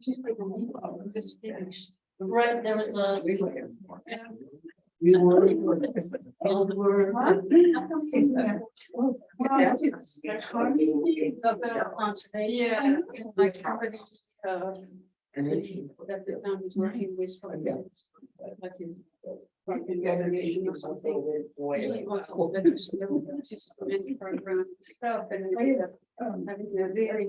She's like, right, there was a. We were. Yeah, like somebody, that's it, found his working with. Like his. Organization or something. Really wonderful. It's just a many program stuff and having a very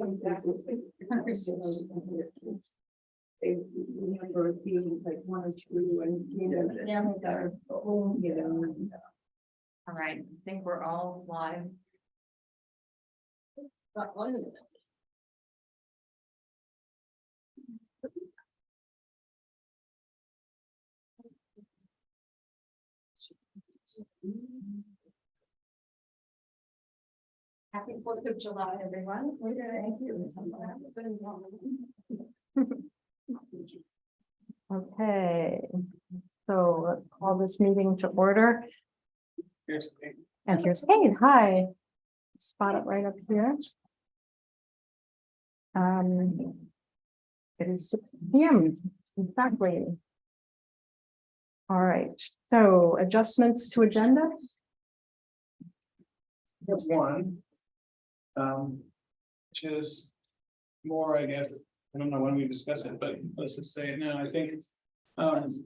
They remember being like one or two and, you know, Yeah. their own, you know. All right, I think we're all live. But one of them. Happy 4th of July, everyone. Thank you. Okay, so let's call this meeting to order. And here's Kate, hi. Spot it right up here. It is 6 p.m. exactly. All right, so adjustments to agenda. That's one. Which is more, I guess, I don't know when we discuss it, but let's just say it now, I think. The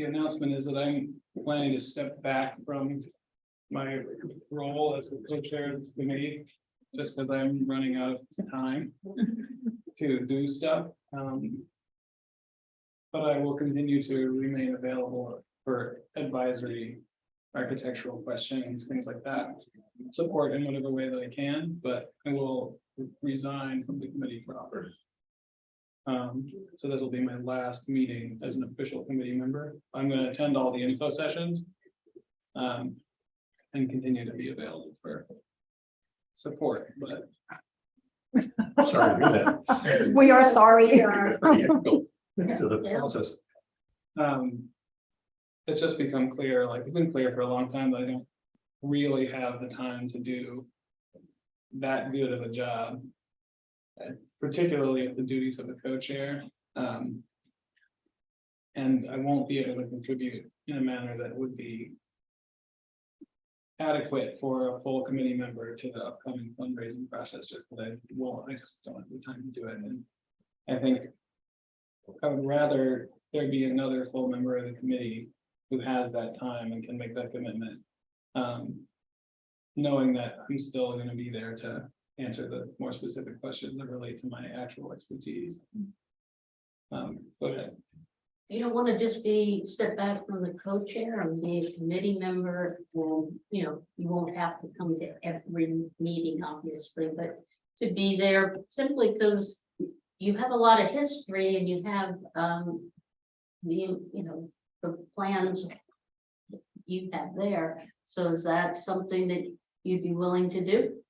announcement is that I'm planning to step back from my role as the co-chair of this committee. Just because I'm running out of time to do stuff. But I will continue to remain available for advisory, architectural questions, things like that. Support in whatever way that I can, but I will resign from the committee proper. So this will be my last meeting as an official committee member. I'm going to attend all the info sessions. And continue to be available for support, but Sorry to hear that. We are sorry. Pretty difficult to the process. it's just become clear, like it's been clear for a long time that I don't really have the time to do that good of a job. Particularly at the duties of the co-chair. And I won't be able to contribute in a manner that would be adequate for a full committee member to the upcoming fundraising process, just because I just don't have the time to do it. And I think I would rather there be another full member of the committee who has that time and can make that commitment. Knowing that I'm still going to be there to answer the more specific questions that relate to my actual expertise. Go ahead. You don't want to just step back from the co-chair and be a committee member, and, you won't have to come to every meeting, obviously, but to be there simply because you have a lot of history and you have, the plans you have there. So is that something that you'd be willing to do?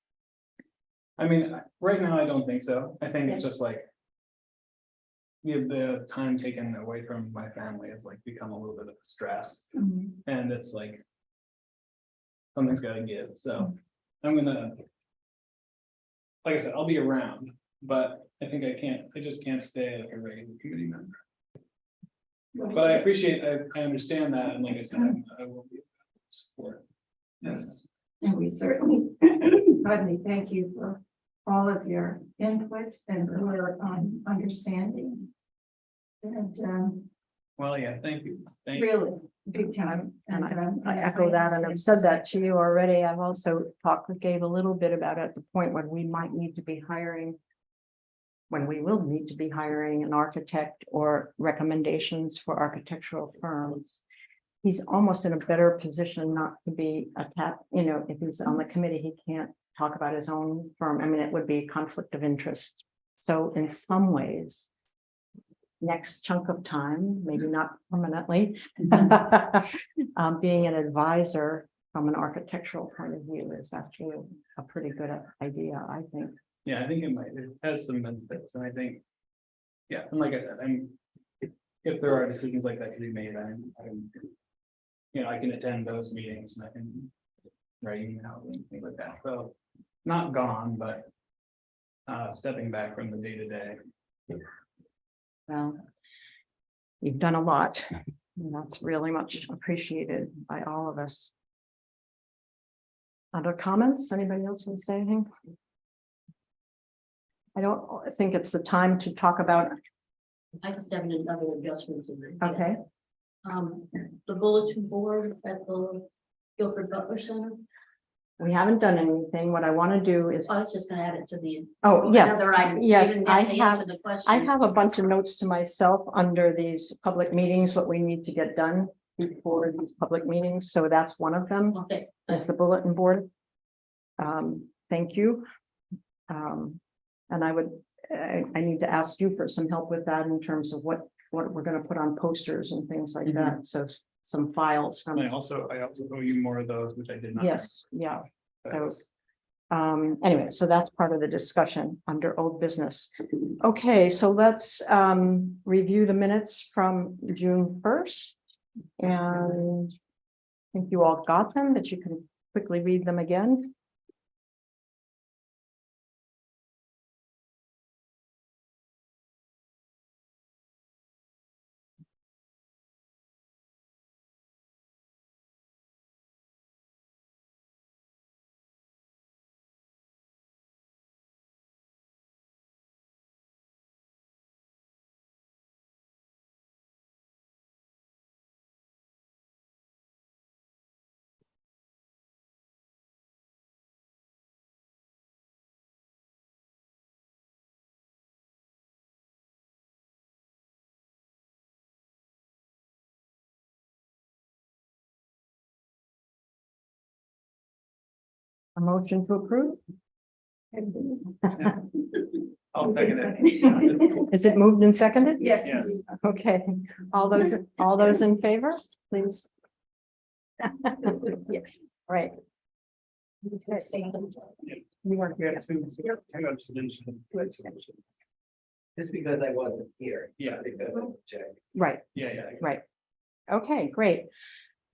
I mean, right now, I don't think so. I think it's just like the time taken away from my family has like become a little bit of a stress. And it's like something's got to give. So I'm gonna, like I said, I'll be around, but I think I just can't stay like a regular committee member. But I appreciate, I understand that, and like I said, I will be support. Yes. And we certainly, pardon me, thank you for all of your input and your understanding. And Well, yeah, thank you. Thank you. really big time. And I echo that, and I've said that to you already. I've also talked with Gabe a little bit about at the point when we might need to be hiring. When we will need to be hiring an architect or recommendations for architectural firms. He's almost in a better position not to be attacked, if he's on the committee, he can't talk about his own firm. I mean, it would be a conflict of interest. So in some ways, next chunk of time, maybe not permanently, being an advisor from an architectural point of view is actually a pretty good idea, I think. Yeah, I think it has some benefits, and I think, yeah, and like I said, if there are decisions like that to be made, I can attend those meetings and I can write emails and things like that. So not gone, but. Stepping back from the day-to-day. Well, you've done a lot, and that's really much appreciated by all of us. Other comments? Anybody else want to say anything? I don't think it's the time to talk about, I just have another adjustment to make. okay, The bulletin board at the Guilford Butler Center, we haven't done anything. What I want to do is, I was just gonna add it to the. oh, yes, Another item. yes, Even if I they have- answer the question. I have a bunch of notes to myself under these public meetings, what we need to get done before these public meetings, so that's one of them. Okay, As the bulletin board. Thank you. And I need to ask you for some help with that in terms of what we're gonna put on posters and things like that, so some files from, I also owe you more of those, which I did not. yes, yeah. Those. Anyway, so that's part of the discussion under old business. Okay, so let's review the minutes from June 1st. And I think you all got them, but you can quickly read them again. A motion to approve? I'll second it. Is it moved and seconded? Yes. Yes. Okay, all those in favor, please. Yeah, right. You weren't here. Two abstentions. Just because I wasn't here. Yeah. I think that's a check. Right, Yeah. right. Okay, great.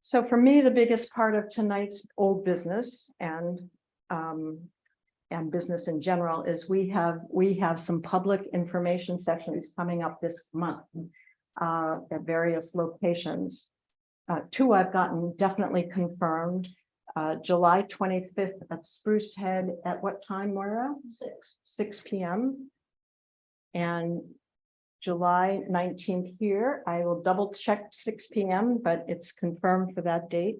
So for me, the biggest part of tonight's old business and business in general is we have some public information sessions coming up this month at various locations. Two I've gotten definitely confirmed. July 25th at Spruce Head at what time, Moira? 6 p.m. And July 19th here. I will double check 6 p.m., but it's confirmed for that date.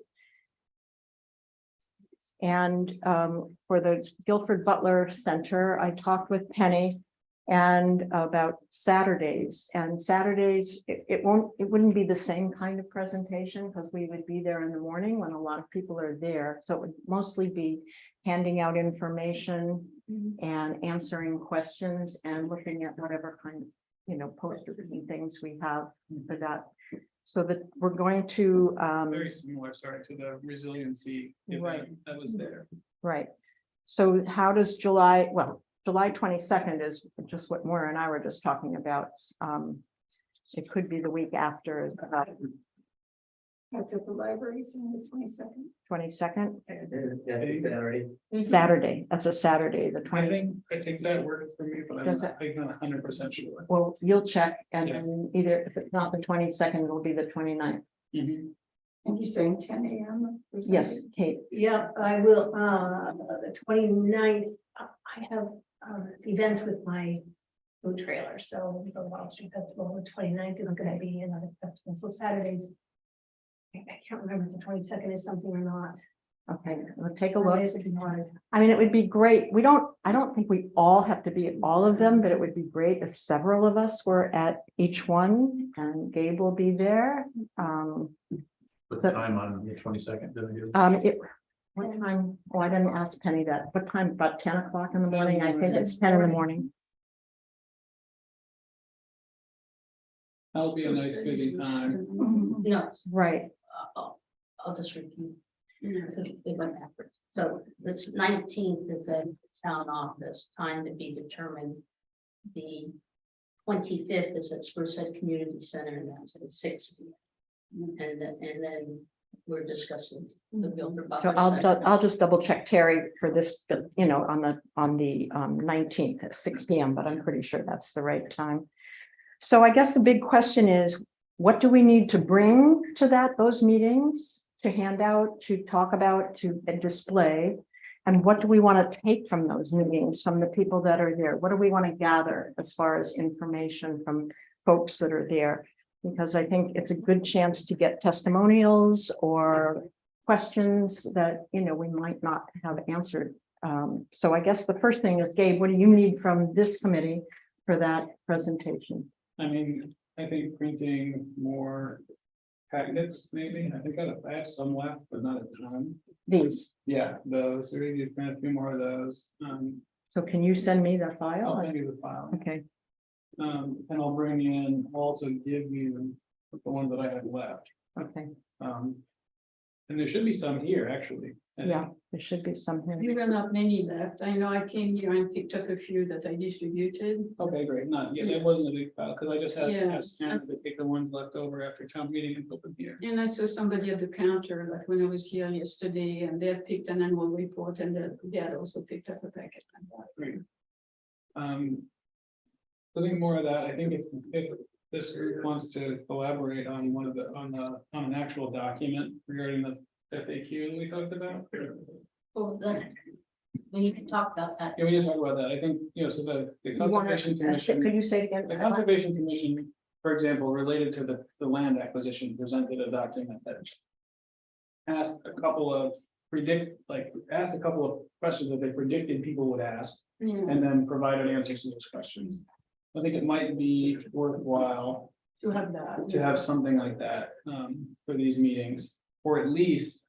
And for the Guilford Butler Center, I talked with Penny and about Saturdays. And Saturdays, it wouldn't be the same kind of presentation because we would be there in the morning when a lot of people are there. So it would mostly be handing out information and answering questions and looking at whatever kind of, posters and things we have for that. So that we're going to, Very similar, sorry, to the resiliency Right. event that was there. right. So how does July 22nd is just what Moira and I were just talking about. It could be the week after, That's at the library, so it's 22nd. 22nd, That's Saturday. Saturday. That's a Saturday, the 20th. I think that works for me, but I'm Does not 100% sure. Well, you'll check and Yeah. then either if it's not the 22nd, it'll be the 29th. Mhm. And you're saying 10 a.m. or something? Yes, Kate. Yeah, I will, the 29th. I have, events with my food trailer, so the Wall Street Festival, the 29th is gonna be another festival, so Saturdays. I can't remember if the 22nd is something or not. Okay, we'll take a look. Saturdays would be hard. I mean, it would be great. I don't think we all have to be at all of them, but it would be great if several of us were at each one and Gabe will be there. Put the time on the 22nd. What time? Oh, I didn't ask Penny that. What time? About 10 o'clock in the morning? I think it's 10 in the morning. That'll be a nice busy time. No, Right, I'll just repeat. They went backwards. So this 19th is at town office, time to be determined. The 25th is at Spruce Head Community Center, and that's at 6 p.m. And then we're discussing the Guilford So Butler. site. I'll just double check Terry for this, you know, on the 19th at 6 PM, but I'm pretty sure that's the right time. So I guess the big question is, what do we need to bring to those meetings, to hand out, to talk about, to display? And what do we want to take from those meetings, from the people that are there? What do we want to gather as far as information from folks that are there? Because I think it's a good chance to get testimonials or questions that, you know, we might not have answered. So I guess the first thing is, Gabe, what do you need from this committee for that presentation? I mean, I think printing more packets, maybe. I think I have some left, but not a ton. These. Yeah, those, we need to print a few more of those. So can you send me the I'll file? send you the file. Okay, And I'll bring in, I'll also give you the ones that I have left. okay. And there should be some here, actually. And Yeah, there should be some here. You don't have many left. I know I came here and picked up a few that I distributed. Okay, great. Not, yeah, that wasn't a big file, because I just had Yeah. asked Hannah to take the ones left over after town meeting and put them here. And I saw somebody at the counter, like when I was here yesterday, and they had picked an annual report and they had also picked up a packet. Great. I think more of that, I think if this group wants to collaborate on one of the, on an actual document regarding the FAQ that we talked about. Well, then, we need to talk about that. Yeah, we need to talk about that. I think, you know, so the You wanna- Conservation Commission. Could you say it again? The Conservation Commission, for example, related to the land acquisition, presented a document that. Asked a couple of asked a couple of questions that they predicted people would ask, Yeah, and then provided answers to those questions. I think it might be worthwhile to have that. to have something like that, for these meetings, or at least.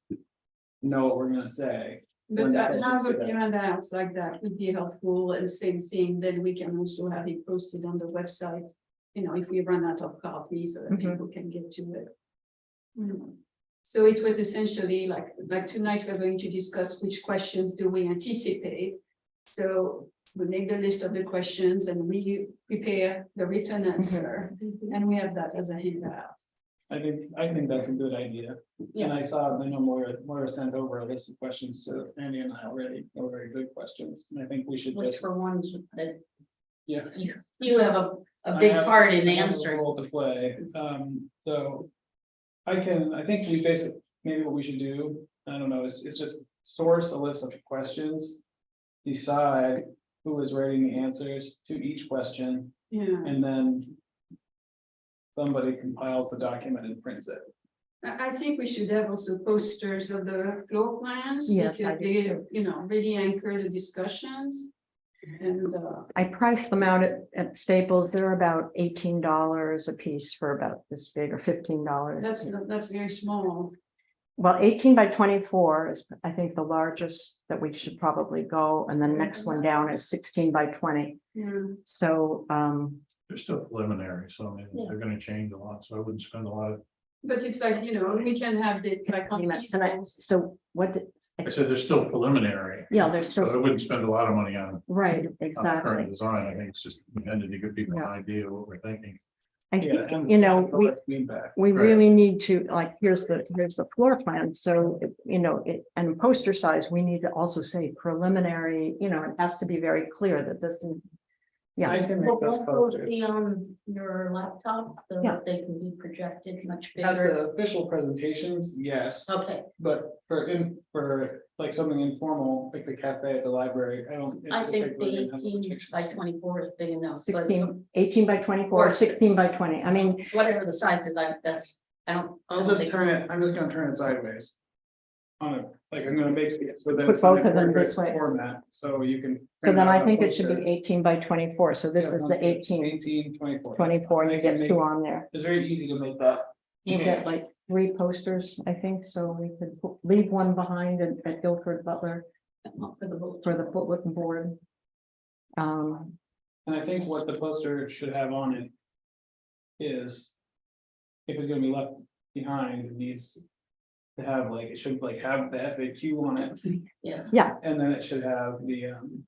Know what we're gonna say. But when the have folks a do that. handouts like that would be helpful, and same thing, then we can also have it posted on the website. You know, if we run out of copies, so that Mhm. people can get to it. So it was essentially like tonight, we're going to discuss which questions do we anticipate. So we make the list of the questions and we prepare the written answer, and we have that as a handout. I think that's a good idea. And I know Moira sent over a list of questions to Sandy and I already, they were very good questions, and I think we should Which just, for ones that yeah. you have a I big have- part in I have a answering. role to play, so. I think we basically, maybe what we should do, I don't know, is just source a list of questions. Decide who is writing the answers to each question, Yeah, and then. Somebody compiles the document and prints it. I think we should have also posters of the floor plans. Yes, I because do they, too. you know, really anchor the discussions. And, I priced them out at Staples. They're about $18 a piece for about this big, or $15. that's very small. Well, 18 by 24 is, I think, the largest that we should probably go, and the next one down is 16 by 20. Yeah. So, They're still preliminary, so I mean, they're gonna change a lot, so I wouldn't spend a lot of, But it's like, you know, we can have the, like on easels. so what, I said they're still preliminary. yeah, they're So I still, wouldn't spend a lot of money right, on the exactly. current design. I think it's just intended to give people an idea of what we're thinking. I Yeah, think, and you know, collect feedback. we Right. really need to, like, here's the floor plan, so, you know, and poster size, we need to also say preliminary, you know, it has to be very clear that this is. Yeah, I can make But those won't those posters. be on your laptop so Yeah. that they can be projected much At bigger? the official presentations, yes, Okay, but for like something informal, like the cafe at the library, I don't. I think anticipate we're the gonna have 18 pictures. by 24 is big enough, but 18 by 24, or 16 by 20, I mean, whatever the size is, that's, I don't. I I'll don't just think- turn it, I'm just gonna turn it sideways. On a, like, I'm gonna make it so that. Put it's in a both of them portrait this way. Format, so you can. so print then out I a think it should poster. be 18 by 24, so this Yeah, is sounds the good. 18, 24. 24, and you get two on there. It's very easy to make that. We'll change. get like 3 posters, I think, so we could leave one behind at Guilford Butler For the vote. for the bulletin board. And I think what the poster should have on it. Is. If it's gonna be left behind, it needs. To have like, it should like have the FAQ on it, Yeah, and then it should have the an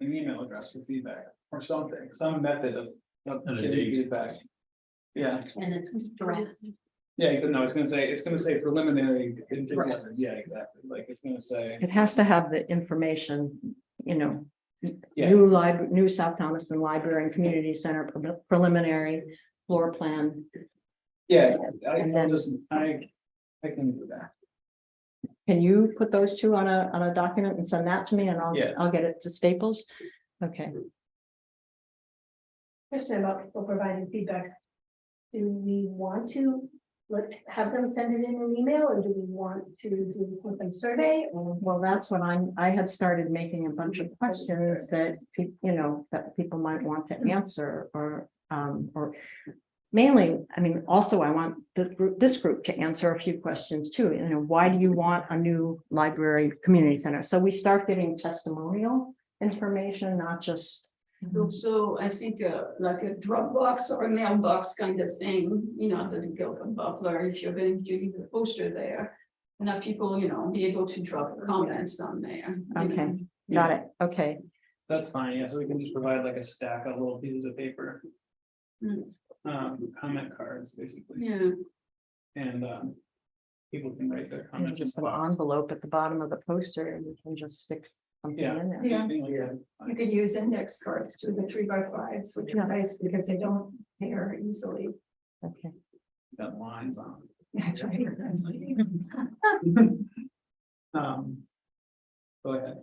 email address for feedback or something, some method of And a getting date. feedback. Yeah, and it's draft. Yeah, no, it's gonna say preliminary, yeah, exactly, like, it's gonna say, It has to have the information, you know. Yeah. New South Thomaston Library and Community Center preliminary floor plan. yeah, And then- I can do that. Can you put those two on a document and send that to me and Yes. I'll get it to Staples? Okay, Question about people providing feedback. Do we want to have them send it in an email, or do we want to do something survey? Or well, that's what I had started making a bunch of questions that, that people might want to answer or mainly, I mean, also I want this group to answer a few questions too. Why do you want a new library community center? So we start getting testimonial information, not just. Also, I think like a Dropbox or a mailbox kind of thing, that go from Butler, if you're going to leave the poster there. And have people, be able to drop comments on there. Okay, got it. Okay, That's fine, yeah, so we can just provide like a stack of little pieces of paper. Mm. Comment cards, basically, Yeah, and, people can write their and comments. in just the an box. envelope at the bottom of the poster and we can just stick something Yeah. in there. Yeah. Anything like that. You could use index cards to the 3x5s, which Yeah. are nice because they don't tear easily. Okay, Got lines on. That's right. Go ahead.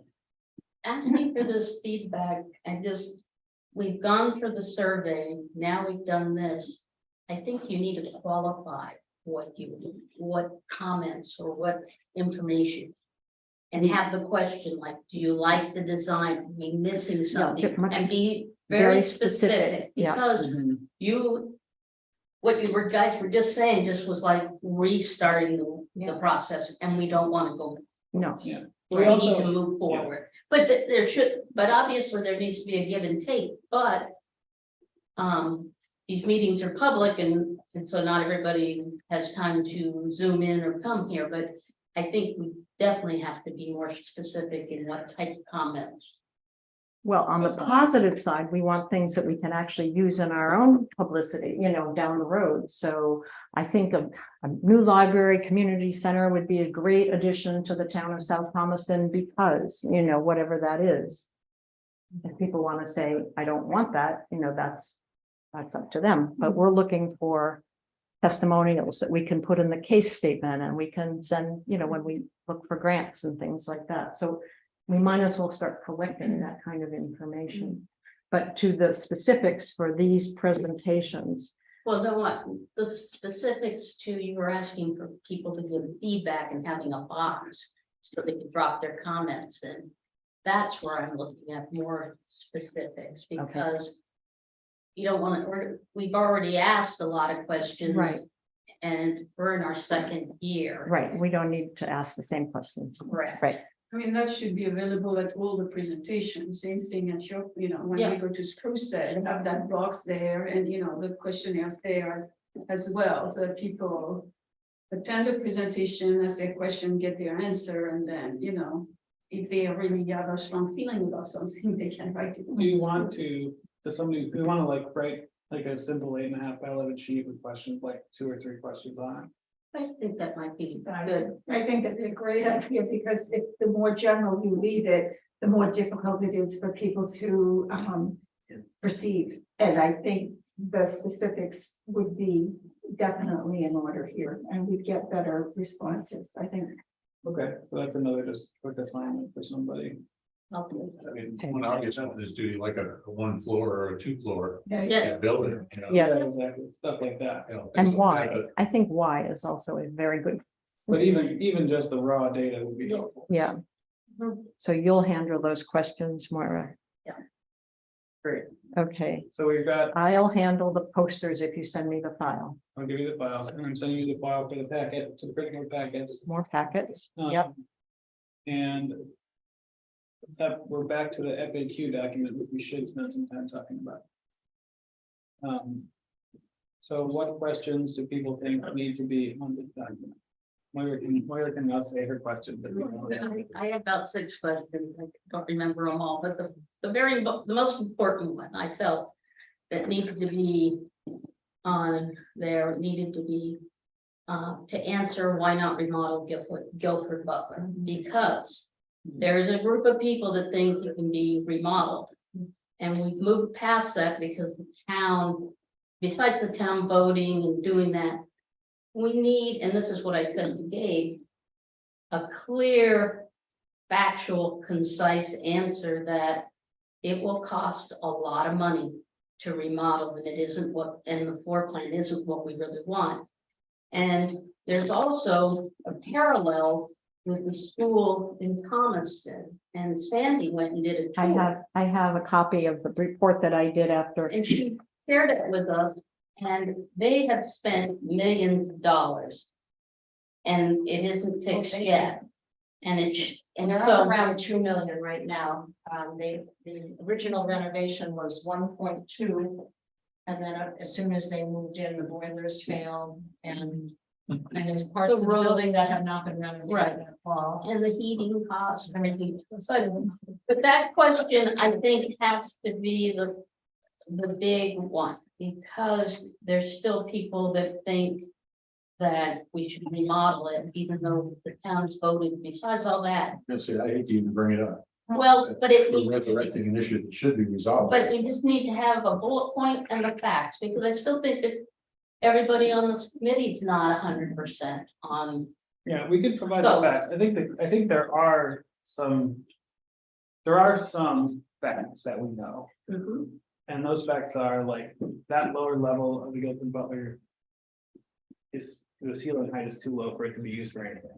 Asking for this feedback, we've gone for the survey, now we've done this. I think you need to qualify what comments or what information. And have the question like, do you like the design? Are we missing something? much- And be very very specific, specific, yeah. because what you guys were just saying, just was like restarting the Yeah. process, and we don't want to go. no, Yeah. We We need also- to move forward, but but obviously there needs to be a give and take, but. These meetings are public and so not everybody has time to zoom in or come here, but I think we definitely have to be more specific in what type of comments. well, on the That's fine. positive side, we want things that we can actually use in our own publicity, down the road. So I think a new library community center would be a great addition to the town of South Thomaston because, whatever that is. If people want to say, I don't want that, that's up to them, but we're looking for testimonials that we can put in the case statement and we can send, when we look for grants and things like that. So we might as well start collecting that kind of information. But to the specifics for these presentations, Well, no, what, the specifics to, you were asking for people to give feedback and having a box so they can drop their comments in. That's where I'm looking at more specifics because you don't want to, we've already asked a lot of questions. Right. And we're in our second year. right, we don't need to ask the same questions. Correct. Right, I mean, that should be available at all the presentations, same thing at your, when Yeah. we go to Spruce set, have that box there and, the questionnaires there as well, so that people attend the presentation, ask their question, get their answer, and then, if they really have a strong feeling about something, they can write it. Do you want to, do you want to like write like a simple 8.5 by 11 sheet with questions, like 2 or 3 questions on it? I think that might be Good. good. I think that'd be a great idea because if the more general you leave it, the more difficult it is for people to perceive. And I think the specifics would be definitely in order here and we'd get better responses, I think. Okay, so that's another just quick assignment for somebody. Okay. I mean, one obvious one is do like a 1 floor or a 2 floor Yes. building. Yeah. Exactly, stuff like that. Things and like why, that. I think why is also a very good, But even just the raw data would be helpful. yeah. So you'll handle those questions, Moira. Great, Okay, so we've got, I'll handle the posters if you send me the file. I'll give you the files, and I'm sending you the file for the packet, to the curriculum packets. More packets, Um, yep, And that, we're back to the FAQ document, which we should spend some time talking about. So what questions do people think need to be on this document? Moira can now say her question. but we don't- I have about 6 questions. I don't remember them all, but the most important one I felt that needed to be on there needed to be to answer why not remodel Guilford Butler, because there's a group of people that think it can be remodeled. And we've moved past that because the town, besides the town voting and doing that, we need, and this is what I said to Gabe, a clear, factual, concise answer that it will cost a lot of money to remodel, and it isn't what, and the floor plan isn't what we really want. And there's also a parallel with the school in Thomaston, and Sandy went and did a tour. I have a copy of the report that I did after. And she shared it with us, and they have spent millions of dollars. And it isn't fixed yet. And and They're so, up around 2 million right now. The original renovation was 1.2. And then as soon as they moved in, the boilers failed and there's parts of the building that have not been renovated Right. that fall. and the heating costs, everything. But that question, I think, has to be the big one, because there's still people that think that we should remodel it, even though the town's voted. Besides all that, That's it. I hate to even bring it up. well, but it We're needs to be. resurrecting an issue that should be resolved. But we just need to have a bullet point and the facts, because I still think that everybody on this committee is not 100% on. Yeah, we could provide So- the facts. I think there are some. There are some facts that we know, and those facts are like that lower level of the Guilford Butler. The ceiling height is too low for it to be used for anything.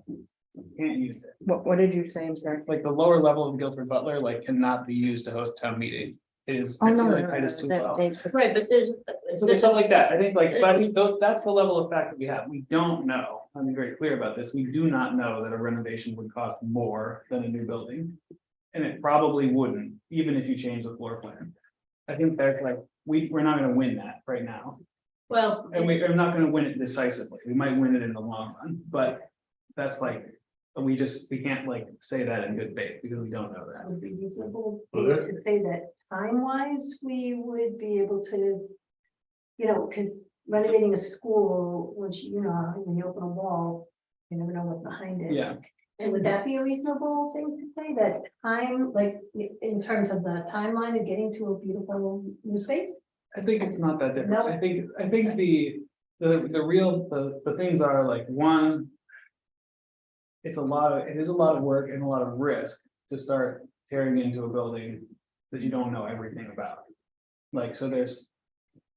You can't use it. What did you say, sir? Like the lower level of Guilford Butler, like cannot be used to host town meeting. It is, Oh, the no, ceiling height is too low. Right, but there's. Something like that, I think like, but I think those, that's the level of fact that we have, we don't know, I'm very clear about this, we do not know that a renovation would cost more than a new building. And it probably wouldn't, even if you change the floor plan. I think that like, we're not gonna win that right now, Well, and we're not gonna win it decisively, we might win it in the long run, but. That's like, we can't like say that in good faith, because we don't know that. Would be reasonable Well, there- to say that time-wise, we would be able to. You know, because renovating a school, once when you open a wall, you never know what's behind it. Yeah, And would that be a reasonable thing to say, that time, like, in terms of the timeline of getting to a beautiful new space? I think it's not that different, No. I think the real, the things are like, one. It is a lot of work and a lot of risk to start tearing into a building that you don't know everything about. Like, so there's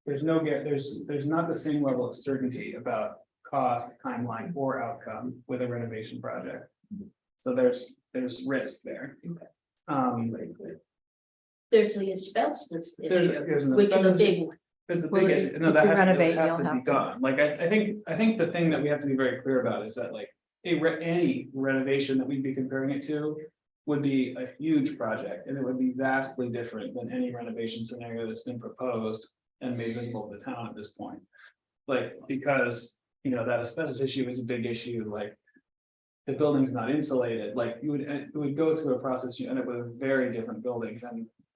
not the same level of certainty about cost, timeline, or outcome with a renovation project. So there's risk there. there's the asbestos, There's an which is a asbestos- big one. There's a Well, big, if no, that you has to renovate, you'll be have to- gone. Like, I think the thing that we have to be very clear about is that like, any renovation that we'd be comparing it to. Would be a huge project, and it would be vastly different than any renovation scenario that's been proposed and made visible to the town at this point. Like, because, that asbestos issue is a big issue, like. The building's not insulated, like, it would go through a process, you end up with a very different building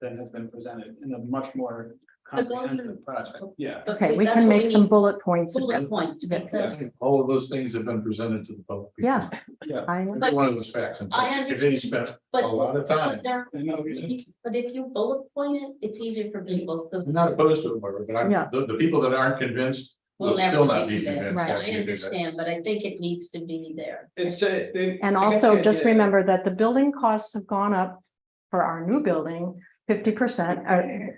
than has been presented in a much more But those are- comprehensive project, yeah. Okay, we That's can what make some need, bullet points. bullet points, because All of those things have been presented to the public. Yeah, Yeah. I, Every one of those facts. and I committee understand, spent but. a lot of time. but there- I know, yeah. But if you bullet point it, it's easier for people, because I'm not opposed to it, Barbara, but Yeah. the people that aren't convinced will we'll still never not be be there. convinced. Right. after I you do that. understand, but I think it needs to be there. It's just. and also just remember that the building costs have gone up for our new building 50%.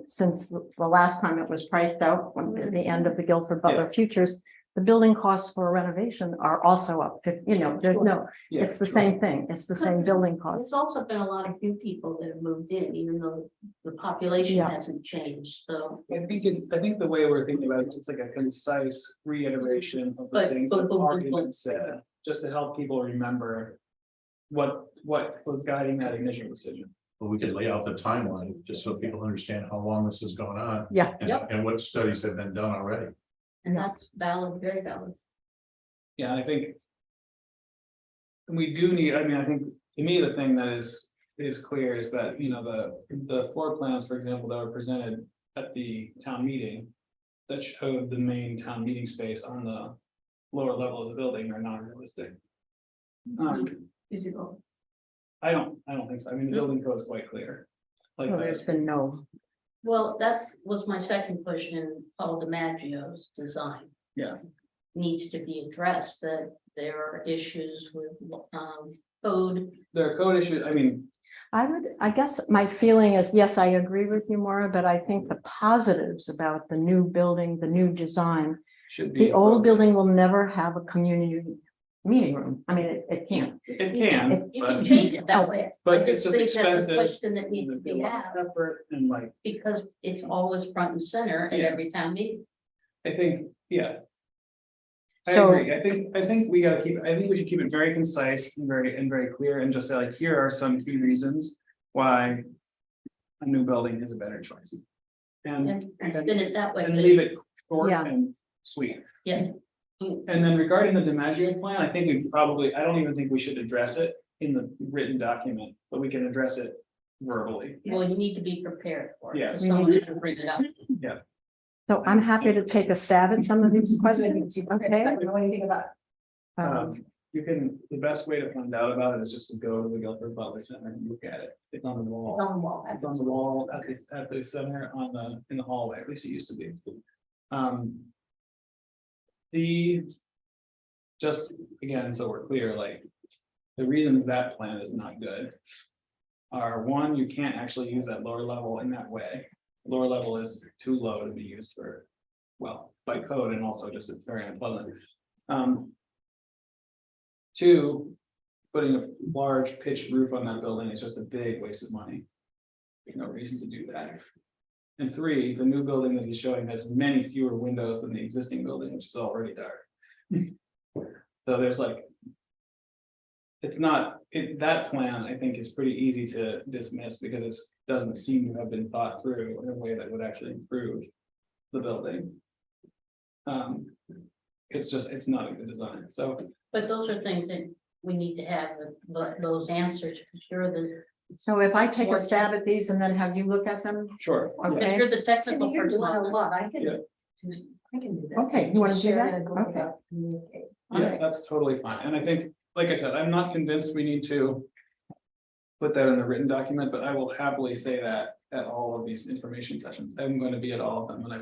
Since the last time it was priced out, when the end of the Guilford Butler Futures, the building costs for renovation are also up. There's no, it's the same thing. It's the same building There's costs. also been a lot of new people that have moved in, even though the population Yeah. hasn't changed, so. I think the way we're thinking about it, it's like a concise reiteration of the But- things but- that have but- already but- been said, just to help people remember. What was guiding that initial decision. But we could lay out the timeline, just so people understand how long this has gone on. Yeah. And what studies have been done already. And that's valid, very valid. Yeah, I think. We do need, I think, to me, the thing that is clear is that, the floor plans, for example, that were presented at the town meeting. That showed the main town meeting space on the lower level of the building are not realistic. Visible. I don't think so. I mean, the building code is quite clear. Like, Well, there's been no, Well, was my second question, Paul DiMaggio's design. Yeah. Needs to be addressed, that there are issues with, code. there are code issues, I mean, I guess my feeling is, yes, I agree with you, Maura, but I think the positives about the new building, the new design, should be. the old building will never have a community meeting room. I mean, it can't. It can, You can but, change it that way. but I it's just think that's a expensive. question that needs to There's a be lot of asked, effort and like, because it's always front and center at Yeah. every town meeting. I think, yeah. I So- agree. I think we gotta keep, I think we should keep it very concise and very clear and just say like, here are some key reasons why a new building is a better choice. And spin it that way. And but- leave it short Yeah. and sweet. Yeah. And then regarding the DiMaggio plan, I think we probably, I don't even think we should address it in the written document, but we can address it verbally. Well, you need to be prepared for it. Yeah. If someone's gonna bring it up. So I'm happy to take a stab at some of these questions, okay? I don't know anything about. You can, the best way to find out about it is just to go to the Guilford Butler Center and look at it. It's on the wall. It's on the wall. It's on the wall at the center in the hallway, at least it used to be. Just again, so we're clear, like, the reasons that plan is not good are, one, you can't actually use that lower level in that way. Lower level is too low to be used for, well, by code, and also just it's very unpleasant. Two, putting a large pitched roof on that building is just a big waste of money. There's no reason to do that. And three, the new building that he's showing has many fewer windows than the existing building, which is already dark. So there's like. It's not, that plan, I think, is pretty easy to dismiss because it doesn't seem to have been thought through in a way that would actually improve the building. It's just, it's not a good design, so. But those are things that we need to have those answers, because you're the, So if I take a stab at these and then have you look at them, Sure. because okay? you're the Cindy, technical you're person. doing a on this. lot. I can. Yeah. I can do this. Okay, you wanna do Share that? it and go Okay. about communicate. Yeah, that's totally fine, and I think, like I said, I'm not convinced we need to. Put that in the written document, but I will happily say that at all of these information sessions, I'm going to be at all of them, and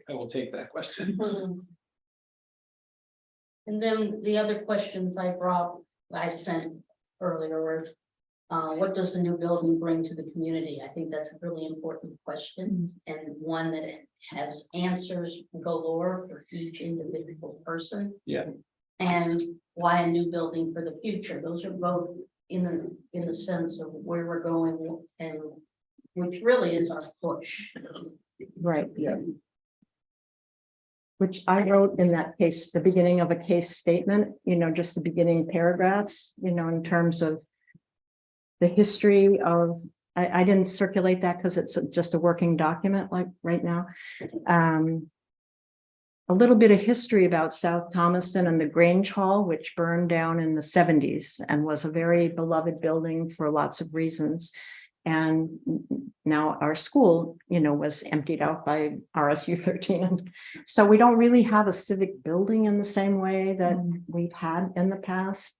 I will take that question. And then the other questions I sent earlier were, what does the new building bring to the community? I think that's a really important question, and one that has answers galore for each individual person. Yeah. And why a new building for the future? Those are both in the sense of where we're going, and which really is our push. Right. Yeah. Which I wrote in that case, the beginning of a case statement, just the beginning paragraphs, in terms of. The history of, I didn't circulate that because it's just a working document like right now. A little bit of history about South Thomaston and the Grange Hall, which burned down in the 70s and was a very beloved building for lots of reasons. And now our school, was emptied out by RSU 13. And so we don't really have a civic building in the same way that we've had in the past.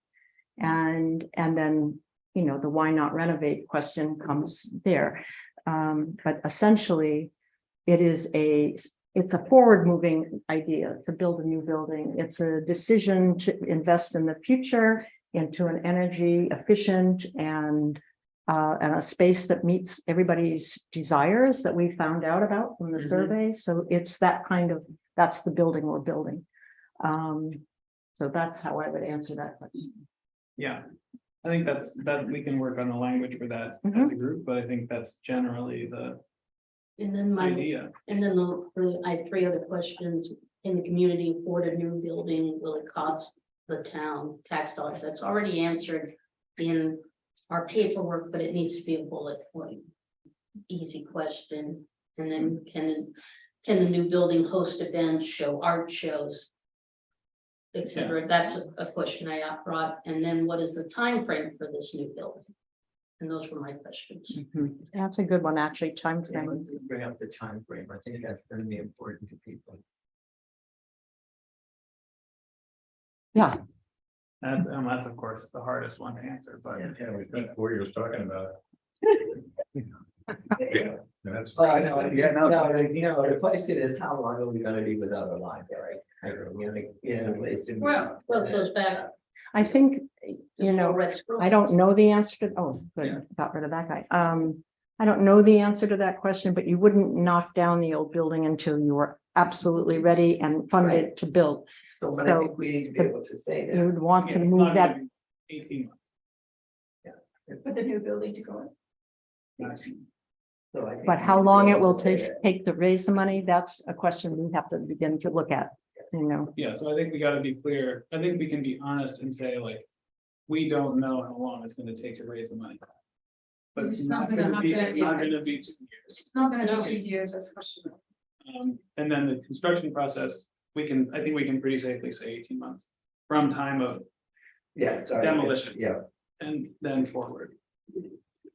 And then, the why not renovate question comes there. But essentially, it's a forward-moving idea to build a new building. It's a decision to invest in the future into an energy efficient and a space that meets everybody's desires that we found out about from the survey. So it's that's the building we're building. So that's how I would answer that question. Yeah, I think that we can work on the language for that as a group, but I think that's generally the And then idea. and then I have three other questions. In the community, afford a new building, will it cost the town tax dollars? That's already answered in our paperwork, but it needs to be a bullet point. Easy question. And then can the new building host events, show art shows, etc.? That's a question I brought. And then what is the time frame for this new building? And those were my questions. That's a good one, actually, time Yeah, frame. let's bring up the time frame. I think that's gonna be important to people. That's of course the hardest one to answer, but Yeah, we spent 4 years talking about it. Yeah, that's. Well, I know, yeah, no, the question is, how long are we gonna be without a library? Well, Well, it goes back. I think, you know, Red School. I don't know the answer to, oh, Yeah. good, got rid of that guy. I don't know the answer to that question, but you wouldn't knock down the old building until you were absolutely ready and funded to build. So, but I think we need to be able to say You that. would want yeah, to it's move not that, gonna be 18 For the new building to go in. months. So I think but we how need to be long it able will to say take, that. take to raise the money, that's a question we have to begin to look at, you know. Yeah, so I think we gotta be clear. I think we can be honest and say like, we don't know how long it's gonna take to raise the money. But it's not gonna be, it's not gonna be 2 years. It's not gonna be 2 years, that's for sure. And then the construction process, I think we can pretty safely say 18 months from time of, Yeah, sorry. Demolition. Yeah, and then forward.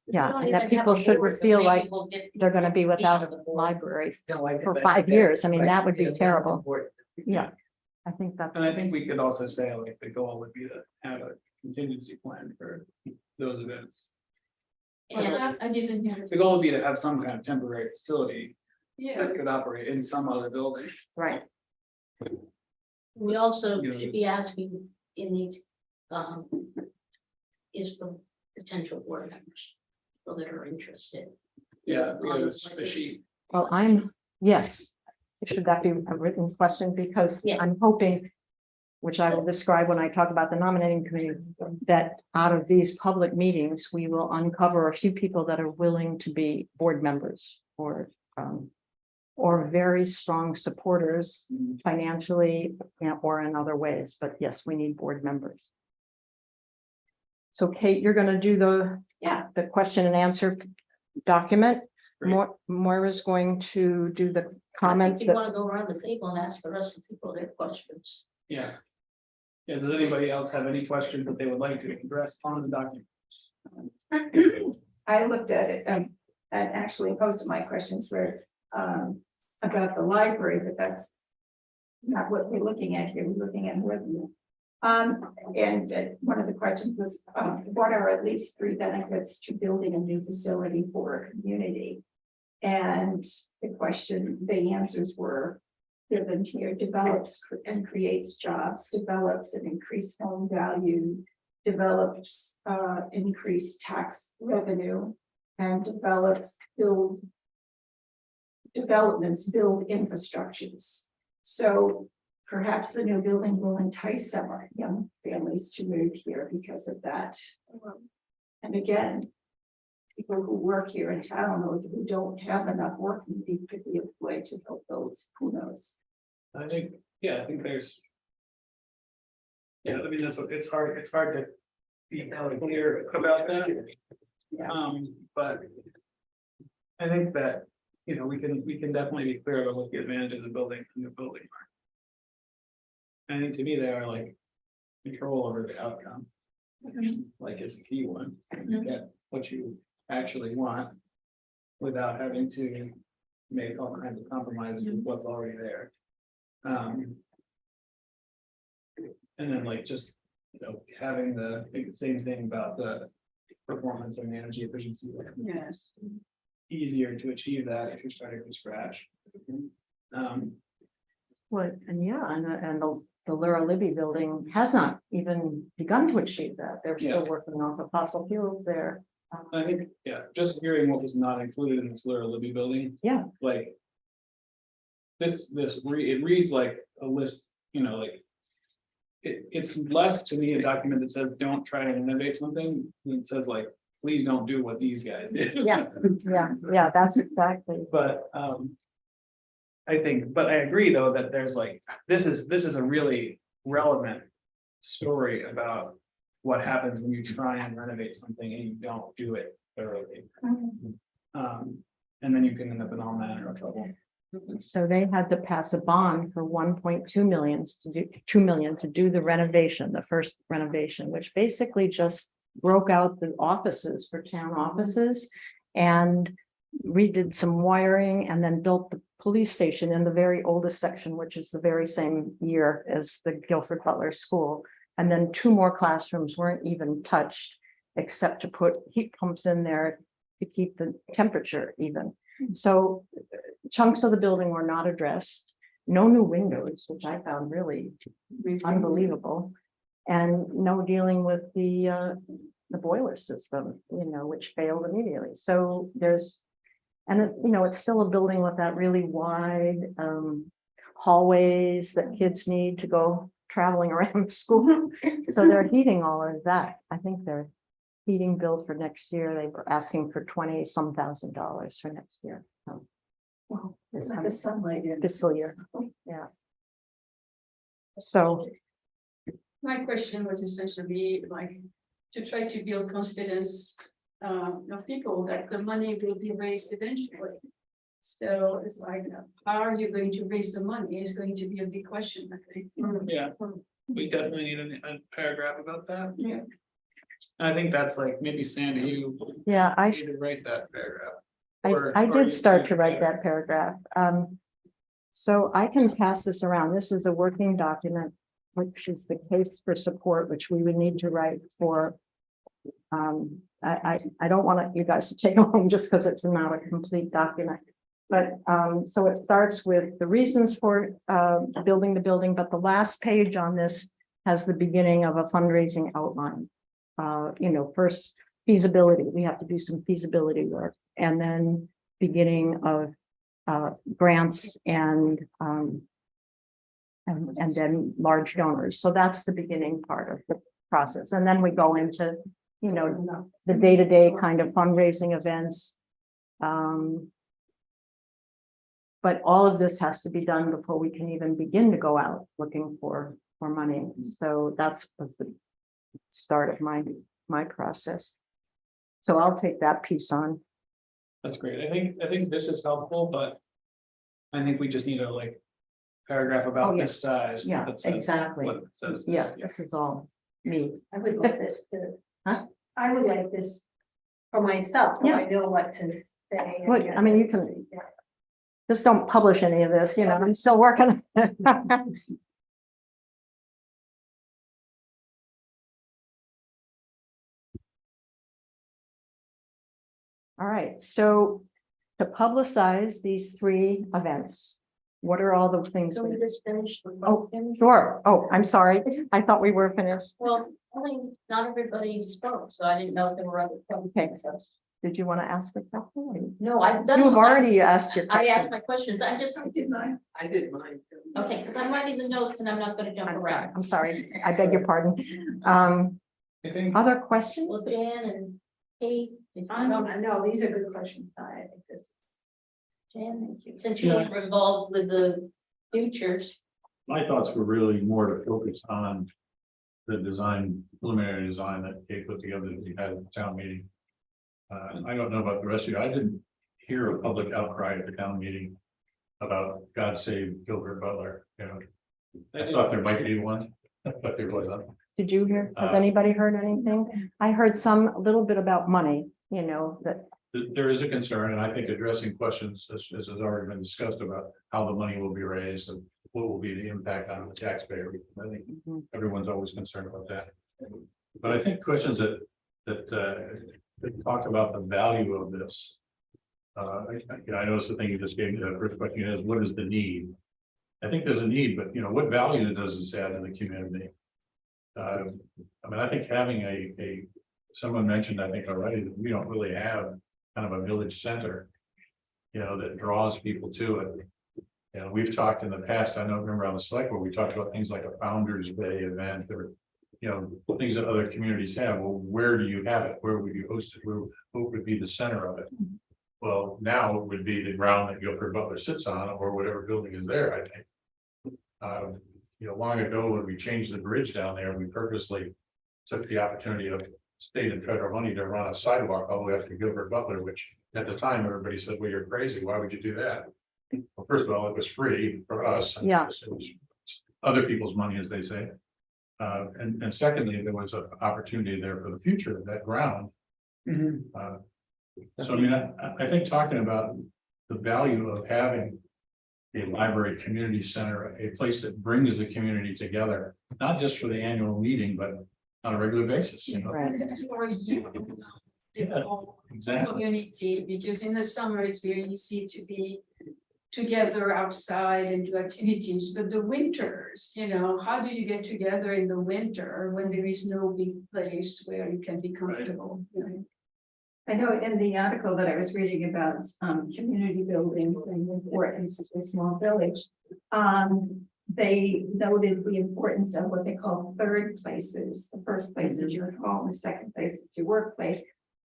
Yeah, You don't and that even have people a should board, feel maybe like we'll get they're gonna be without on the a board. library. no, I. For but 5 that's years, I mean, right. that would be Yeah, that's terrible. important. Yeah, I think that's. And I think we could also say like, the goal would be to have a contingency plan for those events. And I didn't hear. The goal would be to have some kind of temporary facility Yeah, that could operate in some other building. Right, we also You know, should be asking in these, is for potential board members, people that are interested. Yeah, we have a sheet. well, yes, should that be a written question, because Yeah. I'm hoping, which I will describe when I talk about the nominating committee, that out of these public meetings, we will uncover a few people that are willing to be board members or very strong supporters financially, you know, or in other ways, but yes, we need board members. So Kate, you're gonna do the question and answer document. Great. Moira's going to do the I comment. think you want to go around the table and ask the rest of the people their questions. Yeah. Yeah, does anybody else have any questions that they would like to address on the document? I looked at it, and actually most of my questions were, about the library, but that's not what we're looking at here, we're looking at revenue. And one of the questions was, what are at least 3 benefits to building a new facility for a community? And the answers were given here: develops and creates jobs, develops and increased home value, develops increased tax revenue, and developments build infrastructures. So perhaps the new building will entice some young families to move here because of that. And again, people who work here in town or who don't have enough work maybe could be employed to help those, who knows? I think, yeah, I think there's. Yeah, I mean, it's hard to be clear about that. Yeah. But. I think that, you know, we can definitely be clear about what the advantages of building a new building are. I think to me, they are like control over the outcome. Like is the key one, get what you actually want. Without having to make all kinds of compromises with what's already there. And then like just, you know, having I think the same thing about the performance and energy efficiency. yes. Easier to achieve that if you're starting from scratch. Well, and yeah, and the Laura Libby building has not even begun to achieve that. They're still Yeah. working off the fossil fuels there. I think, yeah, just hearing what was not included in this Laura Libby building. Yeah. Like. It reads like a list, you know, like. It's less to me a document that says, don't try to innovate something, it says like, please don't do what these guys did. Yeah, that's exactly. But I think, but I agree though, that there's like, this is a really relevant story about what happens when you try and renovate something and you don't do it thoroughly. And then you can end up in all manner of trouble. So they had to pass a bond for 1.2 million to do 2 million to do the renovation, the first renovation, which basically just broke out the offices for town offices and redid some wiring and then built the police station in the very oldest section, which is the very same year as the Guilford Butler School. And then 2 more classrooms weren't even touched, except to put heat pumps in there to keep the temperature even. So chunks of the building were not addressed, no new windows, which I found really unbelievable. And no dealing with the boiler system, which failed immediately. So there's, it's still a building with that really wide hallways that kids need to go traveling around school. So they're heating all of that. I think their heating bill for next year, they were asking for $20-some thousand for next year. So, Well, this the sunlight in. fiscal year. Yeah. So, My question was essentially like to try to build confidence of people that the money will be raised eventually. So it's like, how are you going to raise the money is going to be a big question, I think. Yeah, we definitely need a paragraph about that. Yeah. I think that's like, maybe Sandy, you yeah, need to write that paragraph. I Or you did start two to write together. that paragraph. So I can pass this around. This is a working document, which is the case for support, which we would need to write for. I don't want you guys to take long just because it's not a complete document. But so it starts with the reasons for building the building, but the last page on this has the beginning of a fundraising outline. First feasibility, we have to do some feasibility work, and then beginning of grants and then large donors. So that's the beginning part of the process. And then we go into, the day-to-day kind of fundraising events. But all of this has to be done before we can even begin to go out looking for money. So was the start of my process. So I'll take that piece on. That's great. I think this is helpful, but I think we just need a paragraph about Oh, yeah. this size. Yeah, that says exactly. what says this. Yeah, this is all me. I would like this to. Huh? I would like this for myself, so Yeah. I know what to say. Well, I mean, you can- Just don't publish any of this, I'm still working. All right, so to publicize these 3 events, what are all the things? So we just finished. the Oh, motion? Sure. Oh, I'm sorry. I thought we were finished. Well, not everybody spoke, so I didn't know if there were other. Okay. Did you want to ask a question? No, I've done. You have already asked your I asked question. my questions. I did mine. I did mine. Okay, because I'm writing the notes and I'm not gonna jump around. I'm sorry. I beg your pardon. I think Other questions? Well, Dan and Kate. did you No, know? no, these are good questions. I think this. Jan, since you were involved with the futures. My thoughts were really more to focus on the design, preliminary design that Kate put together that we had at the town meeting. I don't know about the rest of you. I didn't hear a public outcry at the town meeting about God save Gilbert Butler, I thought there might be one, but there wasn't. Did you hear? Has Uh, anybody heard anything? I heard a little bit about money, that, There is a concern, and I think addressing questions, as has already been discussed about how the money will be raised and what will be the impact on the taxpayer. I think Mhm. everyone's always concerned about that. But I think questions that talk about the value of this. I noticed the thing you just gave me, the first question is, what is the need? I think there's a need, but what value does this add in the community? I think having someone mentioned, I think already, that we don't really have kind of a village center. That draws people to it. We've talked in the past, I don't remember on the select where we talked about things like a Founder's Day event or. Things that other communities have. Well, where do you have it? Where would you host it? What would be the center of it? Well, now it would be the ground that Guilford Butler sits on or whatever building is there, I think. Long ago, when we changed the bridge down there, we purposely took the opportunity of state and federal money to run a sidewalk all the way up to Gilbert Butler, which at the time, everybody said, well, you're crazy. Why would you do that? Well, first of all, it was free for us. Yeah. It was other people's money, as they say. And secondly, there was an opportunity there for the future of that ground. So I think talking about the value of having a library community center, a place that brings the community together, not just for the annual meeting, but on a regular basis, you know? Right. For you. The Yeah, whole exactly. community, because in the summer it's very easy to be together outside and do activities, but the winters, how do you get together in the winter when there is no big place where you can be comfortable? I know in the article that I was reading about, community buildings and the importance of a small village. They noted the importance of what they call third places. The first place is your home, the second place is your workplace.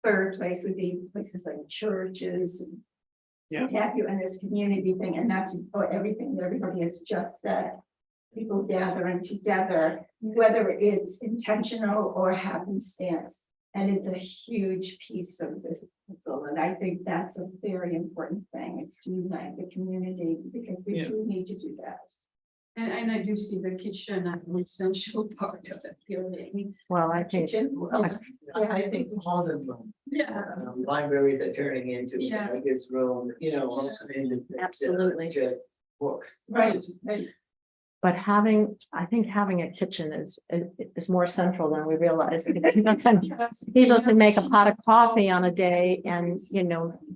Third place would be places like churches. And what have you, and this community thing, and that's everything that everybody has just said. People gathering together, whether it's intentional or happenstance. And it's a huge piece of this puzzle, and I think that's a very important thing, is to unite the community, because we Yeah. do need to do that. And I do see the kitchen as an essential part of that building. Well, I think, I think all of them, Yeah. libraries are turning into the Yeah. biggest room, Absolutely. Just books. Right. but I think having a kitchen is more central than we realize. People can make a pot of coffee on a day and,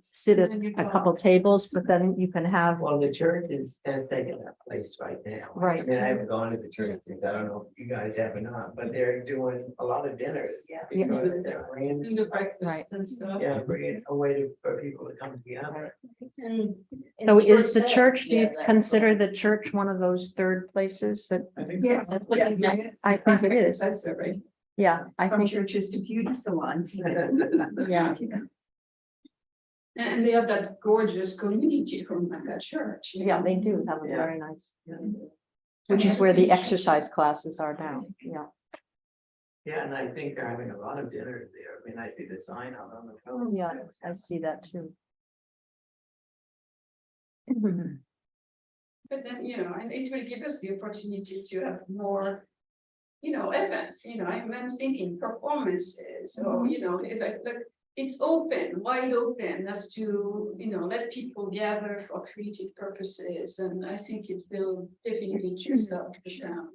sit at a couple tables, but then you can have, Well, the church has taken that place right now. Right. I mean, I haven't gone to the church, because I don't know if you guys have or not, but they're doing a lot of dinners. Yeah. Because they're bringing, In the breakfast Right. and stuff. yeah, bringing a way for people to come together. And so it's is the for church, sale. do you Yeah, that's- consider the church one of those third places that, I think. Yes, That's what you meant. I think it is. That's it, right? yeah, I From think, churches to beauty salons. yeah. And they have that gorgeous community room at that church. Yeah, they do have a Yeah. very nice, which is where the exercise classes are now, yeah. Yeah, and I think they're having a lot of dinners there. I mean, I see the sign out on the phone. Yeah, I see that too. But then, and it will give us the opportunity to have more, events, I'm thinking performances, or, like, it's open, wide open, as to, let people gather for creative purposes, and I think it will definitely choose up the town.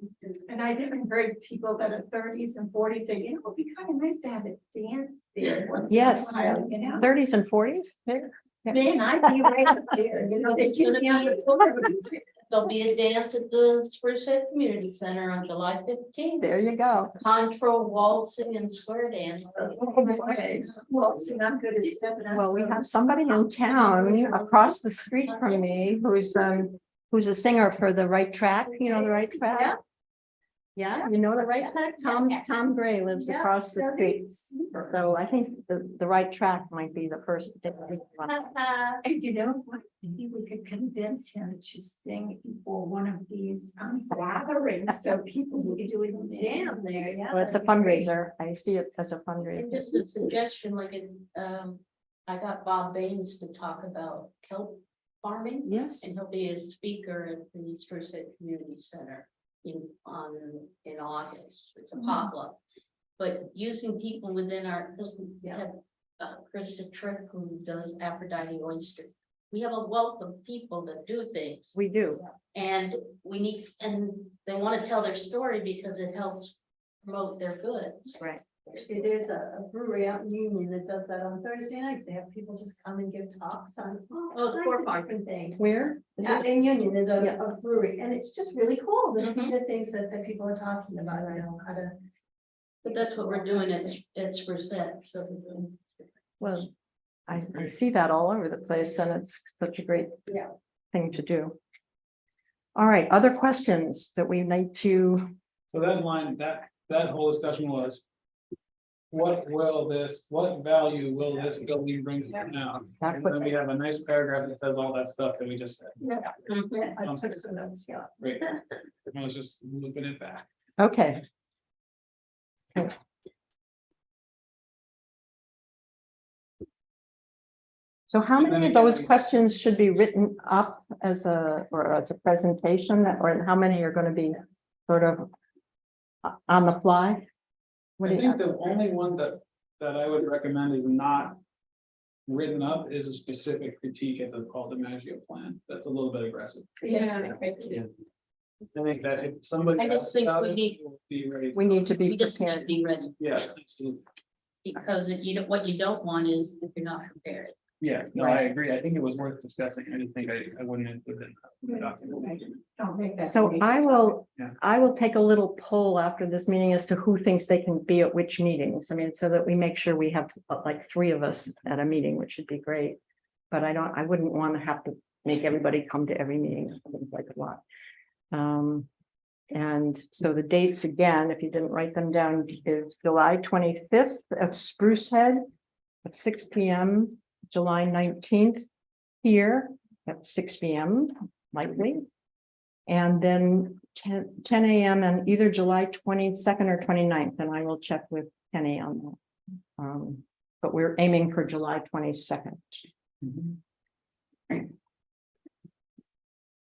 And I've even heard people that are 30s and 40s say, it'd be kind of nice to have a dance there. once in a Yes. while, you know? 30s and 40s, Man, I see right up there, they It's gonna keep me on the floor. There'll be a dance at the Spruce Head Community Center on July 15th. there you go. Contra waltzing and square dance. Well, see, I'm good at stepping out. Well, we have somebody in town across the street from me who's a singer for the Right Track, the Right Track? Yeah. Yeah, you know the Right Track? Tom Gray lives Yeah, across the street. super. So I think the Right Track might be the first. one. And you know what, maybe we could convince him to sing for one of these gatherings, so people will be doing down there, yeah. Well, it's a fundraiser. I see it as a And fundraiser. just a suggestion, I got Bob Baines to talk about kelp farming, Yes. and he'll be a speaker at the Spruce Head Community Center in August. It's a pop-up. But using people within our, we have Krista Tripp, who does Aphrodite Oyster. We have a wealth of people that do things, We do. and they want to tell their story because it helps promote their goods. Right. Actually, there's a brewery out in Union that does that on Thursday night. They have people just come and give talks on Oh, Core Farm. different things. Where? Out in Union, there's Yeah. a brewery, and it's just really cool to see the things that people are talking about, how to. But that's what we're doing at Spruce Head, so. Well, I see that all over the place, and it's such a great Yeah. thing to do. All right, other questions that we need to, So that whole discussion was. What value will this building bring to the town? that's And what, then we have a nice paragraph that says all that stuff that we just said. Mhm. I took some notes, yeah. Great. I was just looping it back. okay. So how many of those questions should be written up as a presentation, or how many are going to be sort of on the fly? What I do you think the only one that I would recommend is not written up is a specific critique at the Paul DiMaggio plan. That's a little bit aggressive. Yeah. I think that if somebody. I just asks think about we it, need- we'll be ready. We need to We be just need to prepared. be ready, Yeah, absolutely. because if you don't, what you don't want is if you're not prepared. Yeah, no, I agree. I think it was worth discussing. I didn't think I wouldn't include it in the document. Don't make that. So Yeah. I will take a little poll after this meeting as to who thinks they can be at which meetings. I mean, so that we make sure we have like 3 of us at a meeting, which would be great. But I wouldn't want to have to make everybody come to every meeting. It seems like a lot. And so the dates again, if you didn't write them down, is July 25th at Spruce Head at 6 p.m. July 19th here at 6 p.m. likely. And then 10 a.m. and either July 22nd or 29th, and I will check with Kenny on that. But we're aiming for July 22nd.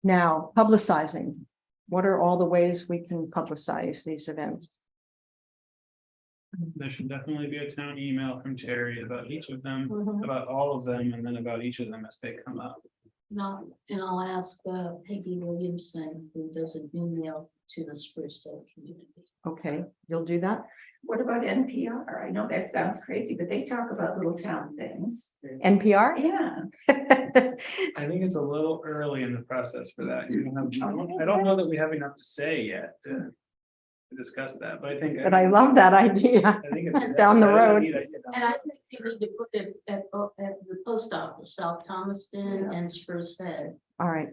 Now, publicizing. What are all the ways we can publicize these events? There should definitely be a town email from Terry about each of them, Mhm. about all of them, and then about each of them as they come up. Now, and I'll ask Peggy Williamson, who does an email to the Spruce Hill community. Okay, you'll do that? What about NPR? I know that sounds crazy, but they talk about little town things. NPR? Yeah. I think it's a little early in the process for that. You don't have- I don't know that we have enough to say yet to discuss that, but I think. But I love that idea. I think it's down the I road. need idea down And the I road. think you need to put it at the post office, South Thomaston and Spruce Head. All right.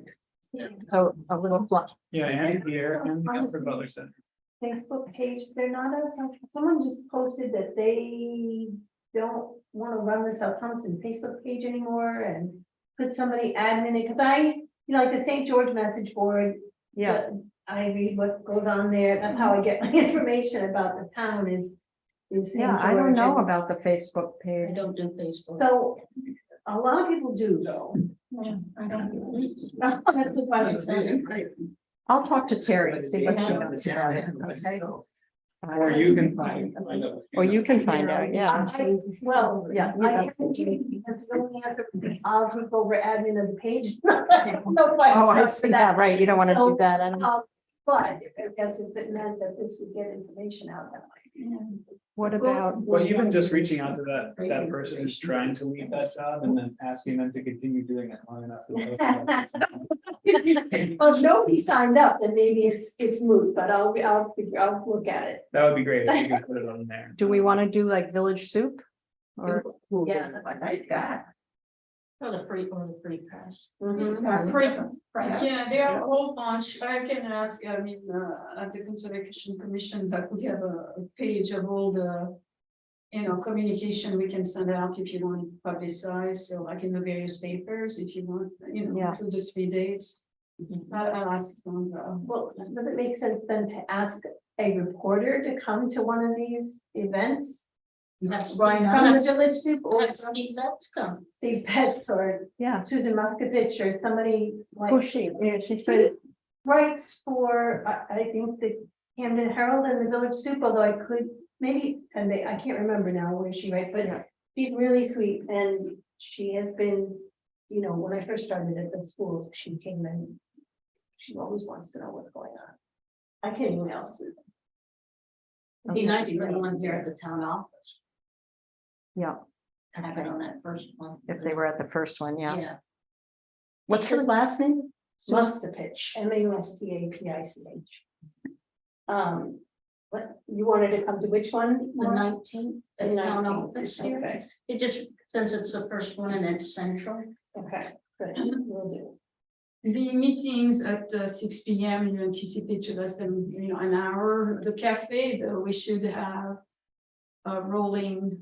So a little flush. Yeah, and here and the Comfort Butler Center. Facebook page, they're not as, someone just posted that they don't want to run the South Thompson Facebook page anymore and could somebody admin it, because like the St. George message board. Yeah. I read what goes on there, that's how I get my information about the town is. St. Yeah, I don't George, know and about the Facebook I page. don't do Facebook. So, a lot of people do though. I don't. That's a funny thing. I'll talk to Terry, see what she knows about it. Okay. Or you can find out. Or you can find out, yeah. Well, Yeah. I really have to, I'll take over admin of the page. Oh, I see that, right. You don't want to do So, that. I don't- But I guess if it meant that this would get information out that way. What about, Well, even just reaching out to that person who's trying to leave that job and then asking them to continue doing it long enough. Well, if nobody signed up, then maybe it's moot, but I'll look at it. That would be great if you could put it on there. do we want to do like Village Soup? Or, Yeah. I like that. Or the free press. That's Free- right. Yeah, there are a whole bunch. I can ask, I mean, at the Conservation Commission that we have a page of all the. Communication we can send out if you want to publicize, so like in the various papers, if you want, Yeah. include the 3 dates. I'll ask them. Well, does it make sense then to ask a reporter to come to one of these events? Why From the Village Soup or Let from Steve Let's come. Steve Pets or yeah, Susan Muscovich or somebody like. who's she? Yeah, she's He pretty, writes for, I think the Camden Herald and the Village Soup, although I could, maybe, I can't remember now where she writes, but Yeah. she's really sweet and she has been, when I first started at the schools, she came in. She always wants to know what's going on. I can email Susan. It'd be nice for anyone here at the town office. yeah, Have it on that first one. if they were at the first one, yeah. Yeah. What's her last name? Mustapich, Mustapich. What, you wanted to come to which one? The 19th, The the town 19th, office here. Okay, It just, since it's the first one and it's central. okay, good, will do. The meetings at 6 p.m. you anticipate to less than, an hour. The cafe, though, we should have a rolling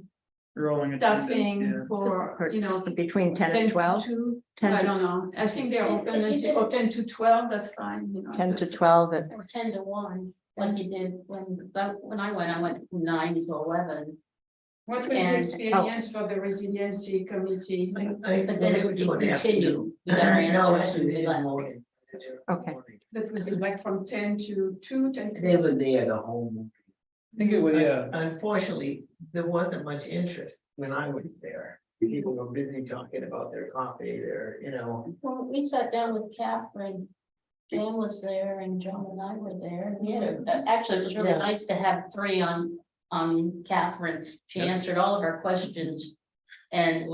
Rolling stuffing attendance, for, Between 10 10 and to 12, 2. 10 I to don't know. I think they're open until 10 to 12, that's fine, 10 to 12 at Or 10 to 1, like you did when I went from 9 to 11. What was the And- experience for the resiliency committee? But then it would continue. You gotta answer it and be like- Okay. That was like from 10 to 2, 10 to. They were there the whole morning. I think it would, yeah. Unfortunately, there wasn't much interest when I was there. people were busy talking about their coffee, Well, we sat down with Catherine. Jan was there and John and I were there. We had actually, it was really Yeah. nice to have three on Catherine. She Yeah. answered all of our questions. And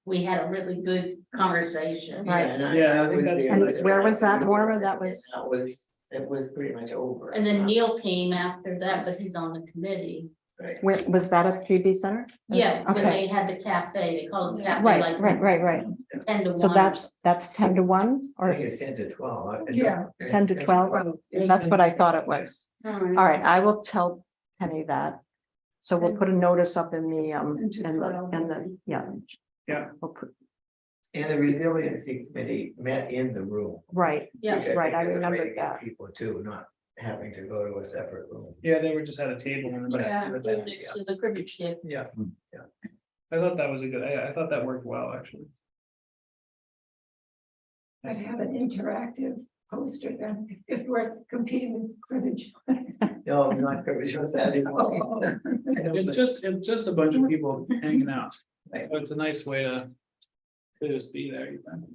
we had a really good conversation. Right. Yeah, I think that's- And where was that, Norma? That was- It was pretty much over. And then Neil came after that, but he's on the committee. Right. When, was that at GB Center? Yeah, when Okay. they had the cafe, they called it cafe Right, like. right. 10 to 1. So that's 10 to 1 I or think it's 10 to 12. Yeah. 10 to 12? That's what I thought it was. All All right, I will tell Penny that. So we'll put a notice up in the, yeah. Yeah. We'll put, And the resiliency committee met in the room. right, Yeah, which right, I think is a remembered way to get that. People too, not having to go to a separate room. Yeah, they were just at a table in the yeah, back. next to the cribbage table. Yeah. I thought that was a good, I thought that worked well, actually. I have an interactive poster then, if we're competing with cribbage. No, not privileged was that anymore. It's just a bunch of people hanging out. So it's a nice way to just be there. You know.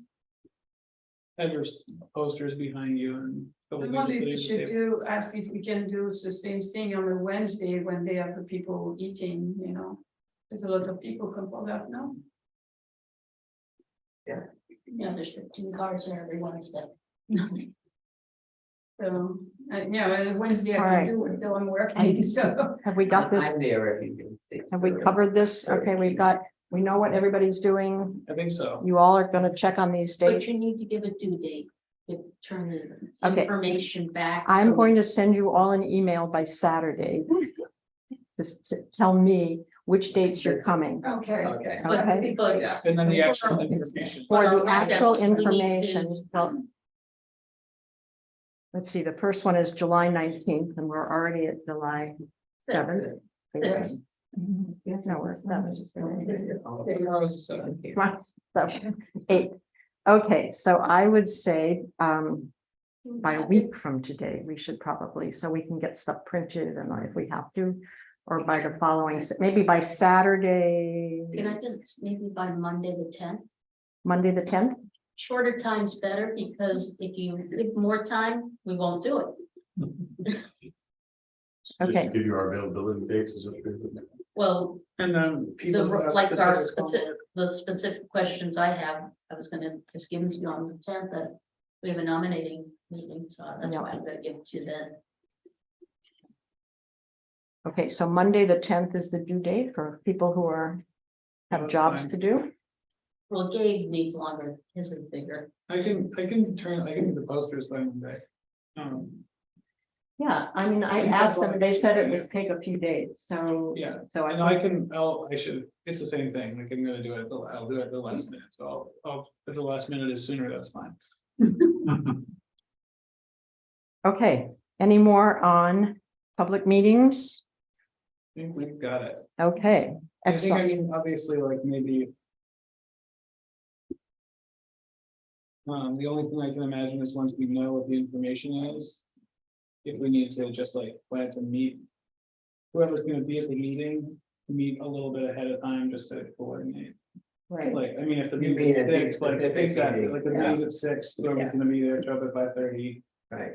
Have your posters behind you and. a couple I of wonder people if we sitting at should the table. do, ask if we can do the same thing on a Wednesday when they have the people eating, you know. There's a lot of people come for that now. Yeah, there's 15 cars there every Wednesday. So, yeah, Wednesday All I right. can do it, though I'm working, so. Have we got this? I'm there every day. Have we covered this? Okay, we know what everybody's doing. I think so. You all are gonna check on these But dates. you need to give a due date to turn the Okay. information back. I'm so- going to send you all an email by Saturday. Just to tell me which dates you're coming. Okay. Okay. Okay. But Yeah. And then the actual information. For Well, the I actual definitely need to- information, well, let's see, the first one is July 19th, and we're already at July 7th. Yes. No, we're 7th. Tomorrow's the 7th. Right, 7, 8. Okay, so I would say, by a week from today, we should probably, so we can get stuff printed and if we have to, or by the following, maybe by Saturday, Can I just, maybe by Monday the 10th? Monday, the 10th? Shorter time's better because if you give more time, we won't do it. Okay. Give you our availability dates, is it? Well, And then people. who have like our specific specific, the specific questions I have, I was gonna just give them to you on the 10th, that we have a nominating meeting, so that's Yeah. why I'm gonna give it to you then. Okay, so Monday, the 10th is the due date for people who have That's jobs fine. to do. Well, Gabe needs longer, his is bigger. I can do the posters by Monday. Yeah, I mean, I asked them, they said it was take a few days, so. Yeah, So I I know I think, can, I should, it's the same thing, like I'm gonna do it, I'll do it at the last minute, so I'll, if the last minute is sooner, that's fine. okay, any more on public meetings? I think we've got it. Okay, I think, I excellent. mean, obviously, like maybe. The only thing I can imagine is once we know what the information is. If we need to just like plan to meet. Whoever's gonna be at the meeting, meet a little bit ahead of time just to coordinate. Right. Like, I mean, if the You meeting's mean at at the 6, like, specific exactly, meeting, like the yeah. meeting's at 6, whoever's Yeah. gonna be there, show up at 5:30. Right.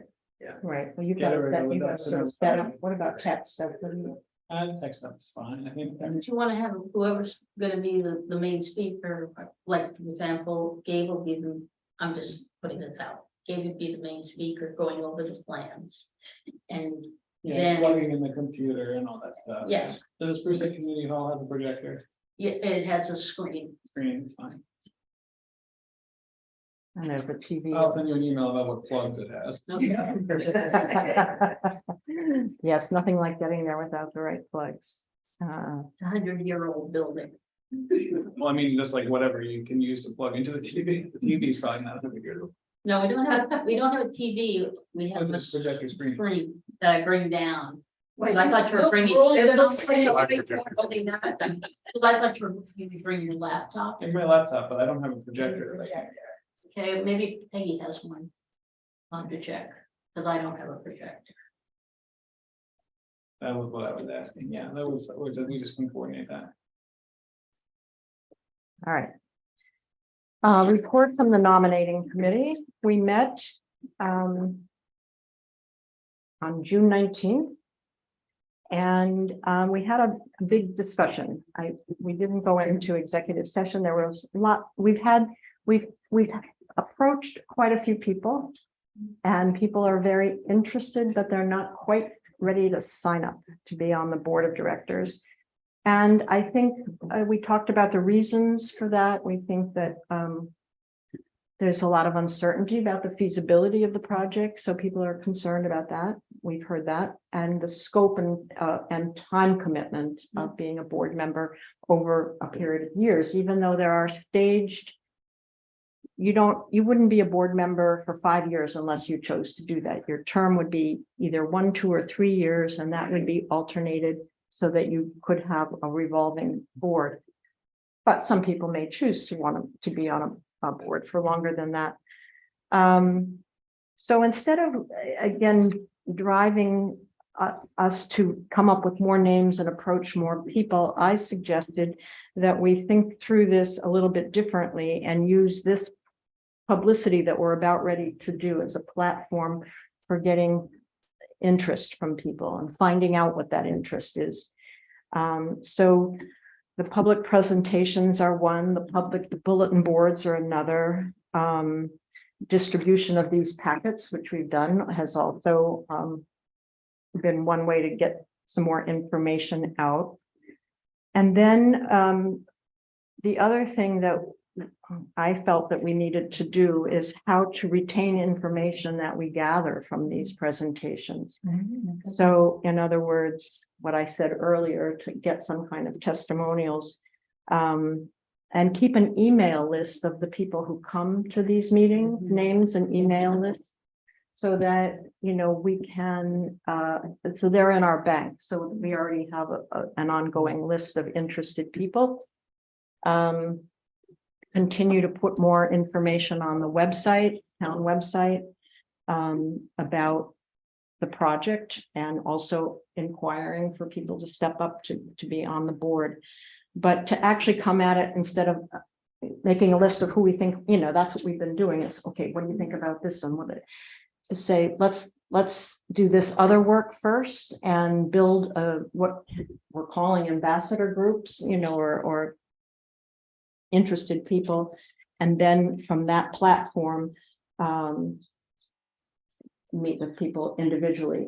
Right, well, you've Get got, everybody you with got us sort and of set up, what about text stuff? What do you- Text stuff's fine, I think. But you wanna have whoever's gonna be the main speaker, like, for example, Gabe will be the, I'm just putting this out. Gabe would be the main speaker going over the plans. And Yeah, then, plugging in the computer and all that stuff. yes, Does the Spruce Lake Community Hall have a projector yeah, it has a screen. screen? It's fine. And there's a TV. I'll send you an email about what plugs it has. Yes, nothing like getting there without the right plugs. It's a 100-year-old building. Well, I mean, just like whatever you can use to plug into the TV. The TV is probably not a big deal. No, we don't have a TV, we have a It's a projector screen. screen that I bring down. Like, I thought you were bringing. it looks I like- thought you were bringing your laptop. In my laptop, but I don't have a projector. Okay, maybe Peggy has one. I'll have to check, because I don't have a projector. That was what I was asking. Yeah, that was, we just can coordinate that. All right. Report from the nominating committee. We met on June 19th. And we had a big discussion. We didn't go into executive session. There was a lot, we've approached quite a few people. And people are very interested, but they're not quite ready to sign up to be on the board of directors. And I think we talked about the reasons for that. We think that there's a lot of uncertainty about the feasibility of the project, so people are concerned about that. We've heard that, and the scope and time commitment of being a board member over a period of years, even though there are staged. You wouldn't be a board member for 5 years unless you chose to do that. Your term would be either 1, 2, or 3 years, and that would be alternated so that you could have a revolving board. But some people may choose to want to be on a board for longer than that. So instead of, again, driving us to come up with more names and approach more people, I suggested that we think through this a little bit differently and use this publicity that we're about ready to do as a platform for getting interest from people and finding out what that interest is. So the public presentations are one, the bulletin boards are another. Distribution of these packets, which we've done, has also been one way to get some more information out. And then the other thing that I felt that we needed to do is how to retain information that we gather from these presentations. So in other words, what I said earlier, to get some kind of testimonials, and keep an email list of the people who come to these meetings, names and email lists, so that, we can, so they're in our bank. So we already have an ongoing list of interested people. Continue to put more information on the website, town website, about the project, and also inquiring for people to step up to be on the board. But to actually come at it instead of making a list of who we think, that's what we've been doing. It's okay, what do you think about this? And what to say, let's do this other work first and build what we're calling ambassador groups, or interested people, and then from that platform meet with people individually.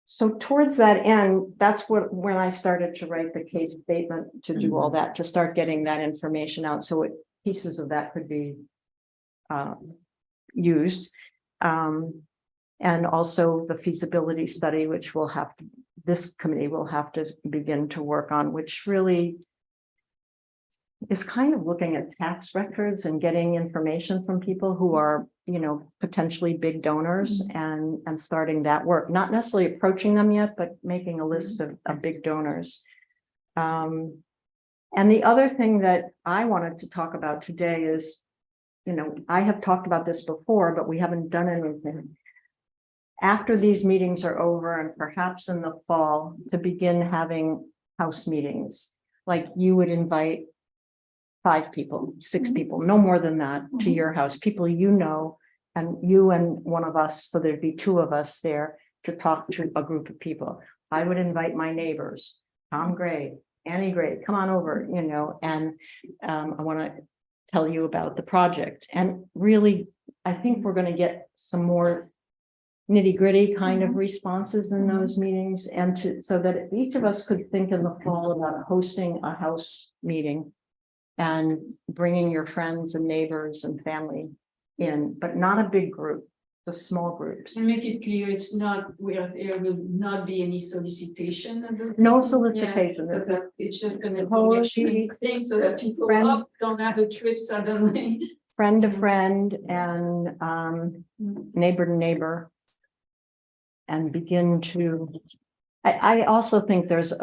So towards that end, that's when I started to write the case statement, to do all that, to start getting that information out, so pieces of that could be used. And also the feasibility study, which this committee will have to begin to work on, which really is kind of looking at tax records and getting information from people who are, potentially big donors, and starting that work, not necessarily approaching them yet, but making a list of big donors. And the other thing that I wanted to talk about today is, I have talked about this before, but we haven't done anything. After these meetings are over, and perhaps in the fall, to begin having house meetings, like you would invite 5 people, 6 people, no more than that, to your house, people and you and one of us, so there'd be 2 of us there to talk to a group of people. I would invite my neighbors, Tom Gray, Annie Gray, come on over, and I want to tell you about the project. And really, I think we're going to get some more nitty-gritty kind of responses in those meetings, and so that each of us could think in the fall about hosting a house meeting and bringing your friends and neighbors and family in, but not a big group, just small groups. And make it clear, there will not be any solicitation. No solicitation. So that it's just an Totally. information thing, so that people don't have a trip suddenly. Friend to friend and neighbor to neighbor. And begin to, I also think there's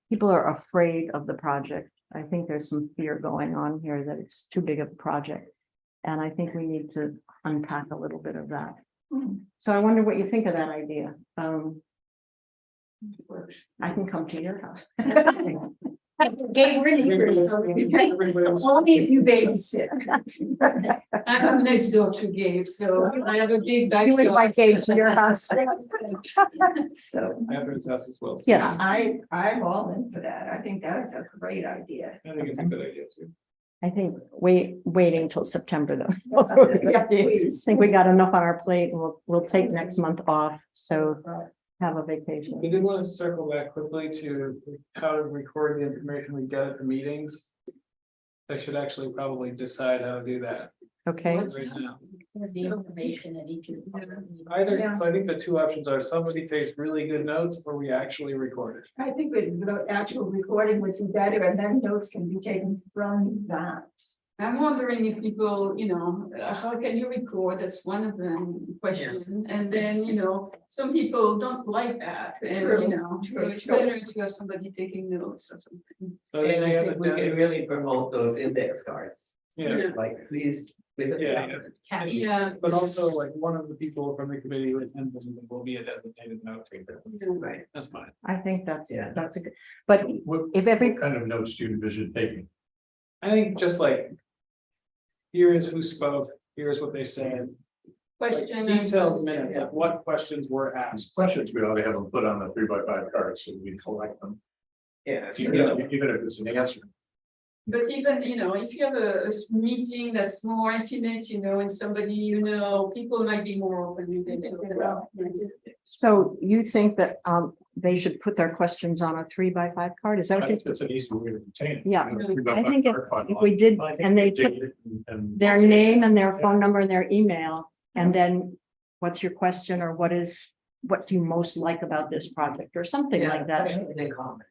people are afraid of the project. I think there's some fear going on here that it's too big of a project. And I think we need to unpack a little bit of that. So I wonder what you think of that idea. I can come to your house. Gabe, we're in here, so Only if you babysit. I am next door to Gabe, so I have a big backyard. You invite Gabe to your house. So Catherine's house as well. Yes. I'm all in for that. I think that is a great idea. I think it's a good idea too. I think waiting till September though. Yeah, I please. think we got enough on our plate and we'll take next month off, so have a vacation. We did want to circle back quickly to how to record the information we get at the meetings. I should actually probably decide how to do that Okay, right now. Has the information at each of the. Either, so I think the two options are somebody takes really good notes or we actually record it. I think the actual recording would be better, and then notes can be taken from that. I'm wondering if people, how can you record? That's one of them question. And then, some people don't like that. And, True, true, it's true. better to have somebody taking notes or something. So And they I have think it we down. can really promote those index cards, Yeah, like please. With a Yeah, flower. Yeah. but also like one of the people from the committee who attends the meeting will be a designated note taker. Right. That's fine. I think that's Yeah. a good, but What, if every, what kind of notes do you envision taking? I think just like. Here is who spoke, here's what they said, like Question. detailed minutes of what questions were asked. Questions, we ought to have them put on the 3x5 cards so we collect them. Yeah. Even if it's an answer. But even, if you have a meeting that's more intimate, and somebody, people might be more open. so you think that they should put their questions on a 3x5 card? Is that I what you? think it's an easy way to retain it. Yeah, You know, 3x5 I think card file. if we did, I think and they we put did it and- their name and their phone number and their email, and then what's your question or what do you most like about this project or something Yeah, like that? questions and comments.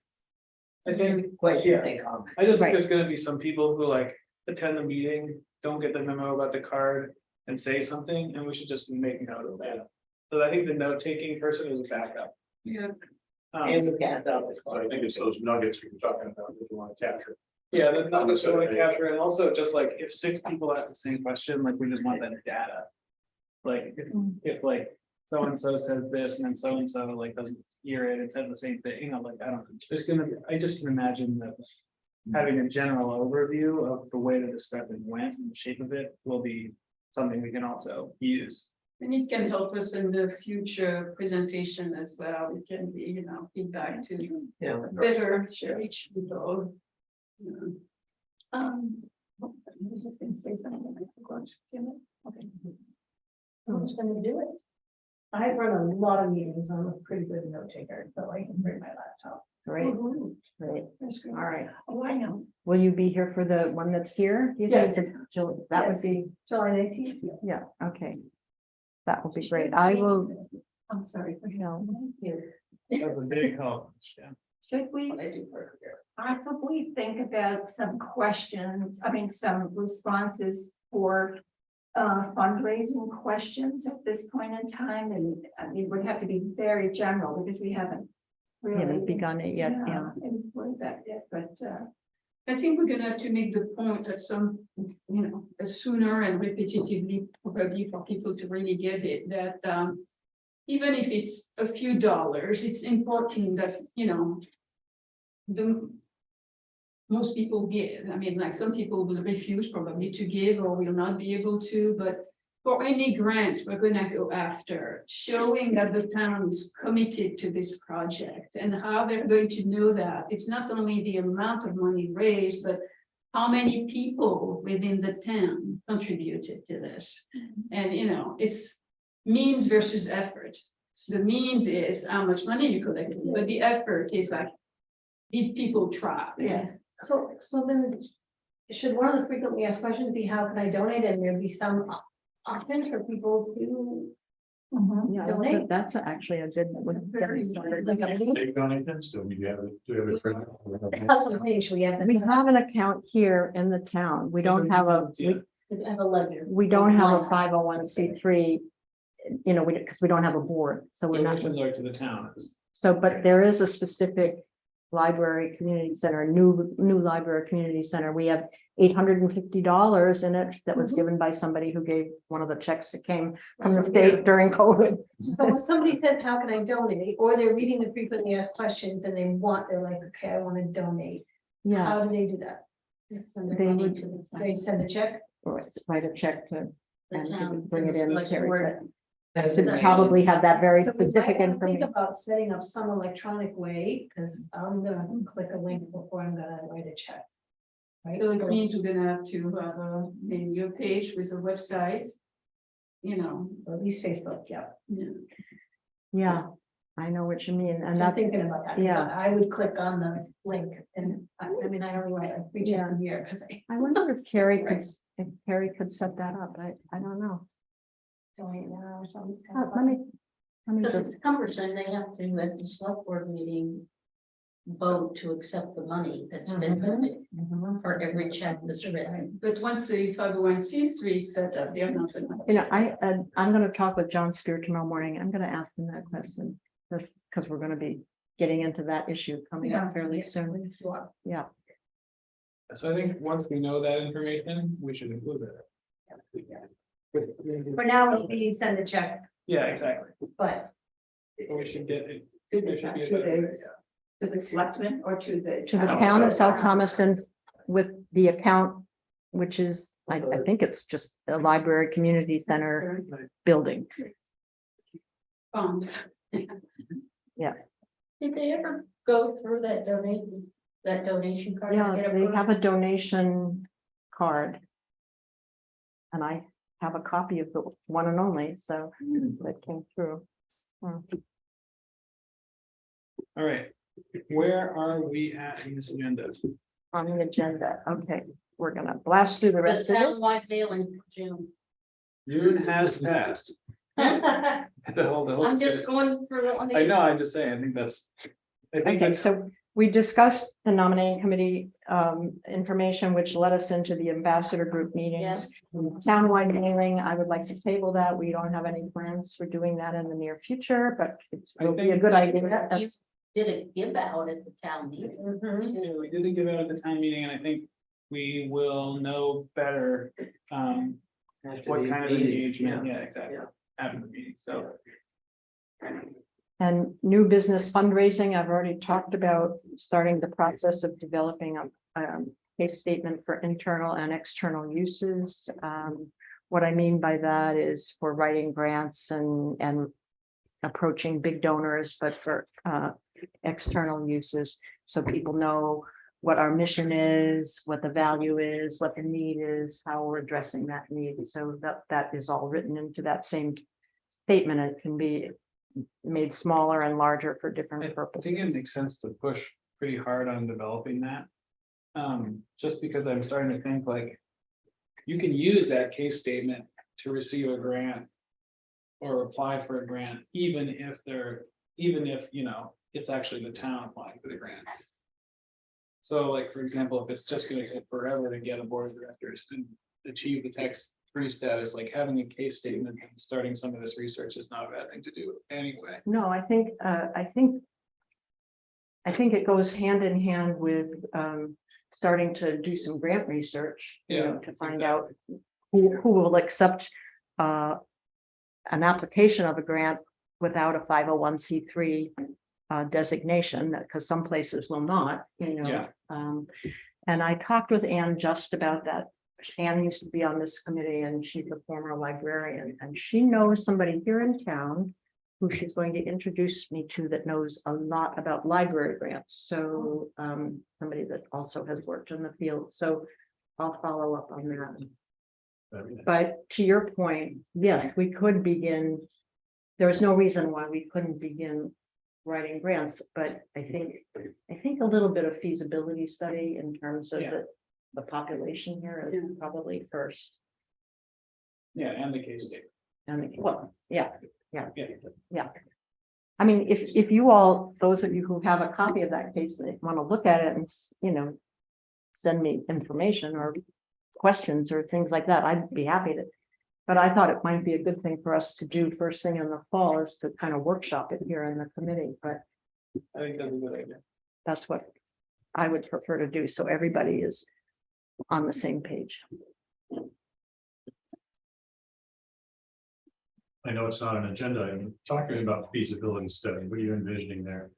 I think, Questions and comments. I just think Right. there's gonna be some people who like attend the meeting, don't get the memo about the card and say something, and we should just make note of that. So I think the note taking person is a backup. Yeah. And we pass out the So I cards. think it's those nuggets we were talking about that you want to capture. Yeah, that's not necessarily capture, and also just like if 6 people ask the same question, like we just want that data. Like if like so-and-so says this and then so-and-so like doesn't hear it, it says the same thing, like I don't, I just can imagine that. Having a general overview of the way that the stuff went and the shape of it will be something we can also use. And it can help us in the future presentation as well. It can be, feedback to Yeah. better reach people. I was just gonna say something. I forgot. Okay. I'm just gonna do it. I run a lot of meetings. I'm a pretty good note taker, so I can bring my laptop. Great, great. That's great. All right. Oh, I know. Will you be here for the one that's here? Do you Yes. think, Jill? That would Yes. be, July 19th. yeah, okay. That will be great. I will, I'm sorry. That's a big help, yeah. Should we possibly think about some questions, some responses for fundraising questions at this point in time? And it would have to be very general because we haven't haven't really. begun it yet, yeah. Employed that yet, but I think we're gonna have to make the point that sooner and repetitively, probably for people to really get it, that even if it's a few dollars, it's important that, the most people give. I mean, like some people will refuse probably to give or will not be able to, but for any grants we're gonna go after, showing that the town is committed to this project and how they're going to know that it's not only the amount of money raised, but how many people within the town contributed to this. And, it's means versus effort. The means is how much money you collected, but the effort is like, did people try? Yes. So then, should one of the frequently asked questions be, how can I donate? And there be some option for people to Yeah, donate? that's actually a good. Take donations, do we have it? That's what I'm saying, should we have? We have an account here in the town. We don't have I have a ledger. we don't have a 501c3. Because we don't have a board, so we're not. Donations are to the town. So, but there is a specific library community center, new library community center. We have $850 in it that was given by somebody who gave one of the checks that came from the state during COVID. So if somebody says, how can I donate? Or they're reading the frequently asked questions and they're like, okay, I want to donate. Yeah, How do they do that? Send the They money would- to the town. They send a check? or it's write a check to, The and town, bring it in. select Terry, board. but That's should right. probably have that very So we might specific wanna Think information. about setting up some electronic way, because I'm gonna click a link before I'm gonna write a check. Right? So it means we're gonna have to have a menu page with a website. You know, Or at least Facebook, yeah. yeah. Yeah, I know what you mean, and I'm that's, thinking about that. 'cause yeah. I would click on the link and I mean, I only write like 3 checks a year because I I wonder if Terry could, Right. if Terry could set that up, I don't know. don't know or something. Let me Because just, it's cumbersome, they have to, at the select board meeting, vote to accept the money that's been voted for every check that's written. But once the 501c3 is set up, they're not gonna. you know, I'm gonna talk with John Spear tomorrow morning, I'm gonna ask him that question. Just because we're gonna be getting into that issue coming up fairly soon, yeah. So I think once we know that information, we should include it. For now, you send a check, Yeah, exactly. but But we should get it. To There should be a the, better way, to the selectmen or to the. To the town of South Thomaston with the account, which is, I think it's just a library community center building. Fund. Did they ever go through that donation card? Yeah, and get they approved? have a donation card. And I have a copy of the one and only, so that came through. Hmm. All right, where are we at in this agenda? On the agenda, okay, we're gonna blast through the The rest of this. townwide mailing for June. June has passed. I'm The whole. just going for the. on the- I know, I'm just saying, I think that's. I think Okay, that's, so we discussed the nominating committee information, which led us into the ambassador group meetings. Townwide mailing, I would like to table that. We don't have any plans for doing that in the near future, but it will be a think- good idea. You That's- did a give out at the town meeting. yeah, we did give out at the town meeting, and I think we will know better, After what these kind of meetings, engagement, yeah. yeah, exactly, after the meeting, so. And new business fundraising, I've already talked about starting the process of developing a case statement for internal and external uses. What I mean by that is for writing grants and approaching big donors, but for external uses, so people know what our mission is, what the value is, what the need is, how we're addressing that need. So that is all written into that same statement. It can be made smaller and larger for I different think purposes. it makes sense to push pretty hard on developing that. Just because I'm starting to think like. You can use that case statement to receive a grant. Or apply for a grant, even if, you know, it's actually the town applying for the grant. So like, for example, if it's just gonna take forever to get a board of directors and achieve the tax-free status, like having a case statement and starting some of this research is not a bad thing to do anyway. No, I think it goes hand in hand with starting to do some grant research, you know, to find out who will accept an application of a grant without a 501c3 designation, because some places will not, you know. Yeah. And I talked with Ann just about that. Ann used to be on this committee and she's a former librarian, and she knows somebody here in town who she's going to introduce me to that knows a lot about library grants. So somebody that also has worked in the field. So I'll follow up on that. But to your point, yes, we could begin. There is no reason why we couldn't begin writing grants, but I think a little bit of feasibility study in terms of Yeah. the population here is probably first. Yeah, and the case statement. And well, yeah. Yeah. I mean, if you all, those of you who have a copy of that case, that want to look at it and, you know, send me information or questions or things like that, I'd be happy to. But I thought it might be a good thing for us to do first thing in the fall is to kind of workshop it here in the committee, but I think that's a good idea. that's what I would prefer to do. So everybody is on the same page. I know it's not an agenda, I'm talking about feasibility study, what are you envisioning there?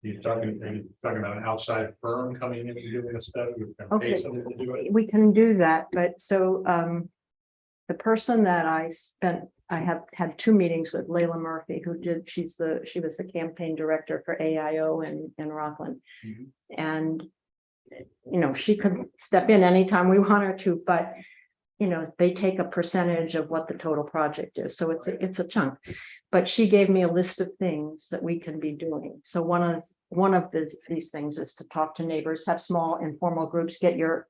are you talking about an outside firm coming in and doing a study? You're gonna pay Okay. somebody to do it? We can do that, but so, the person that I have had 2 meetings with, Layla Murphy, she was the campaign director for AIO in Rockland. Mhm. And, she could step in anytime we want her to, but, they take a percentage of what the total project is, so it's a chunk. But she gave me a list of things that we can be doing. So one of these things is to talk to neighbors, have small informal groups, get your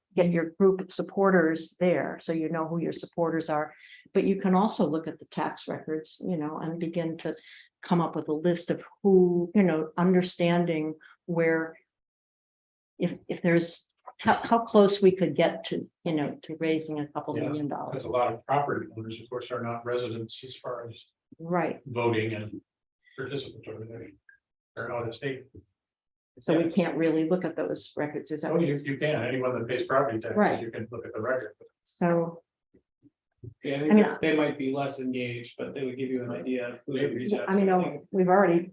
group of supporters there, so you know who your supporters are. But you can also look at the tax records, and begin to come up with a list of who, understanding where, if there's, how close we could get to, to raising a couple Yeah, $1 million. Because a lot of property owners, of course, are not residents as far as Right, voting and participatory. They're out of state. so we can't really look at those records, is that Oh, what you can, anyone that pays property taxes, Right. you can look at the record. so? Yeah, I mean, they might be less engaged, but they would give you an idea of who to reach out to. I mean, we've already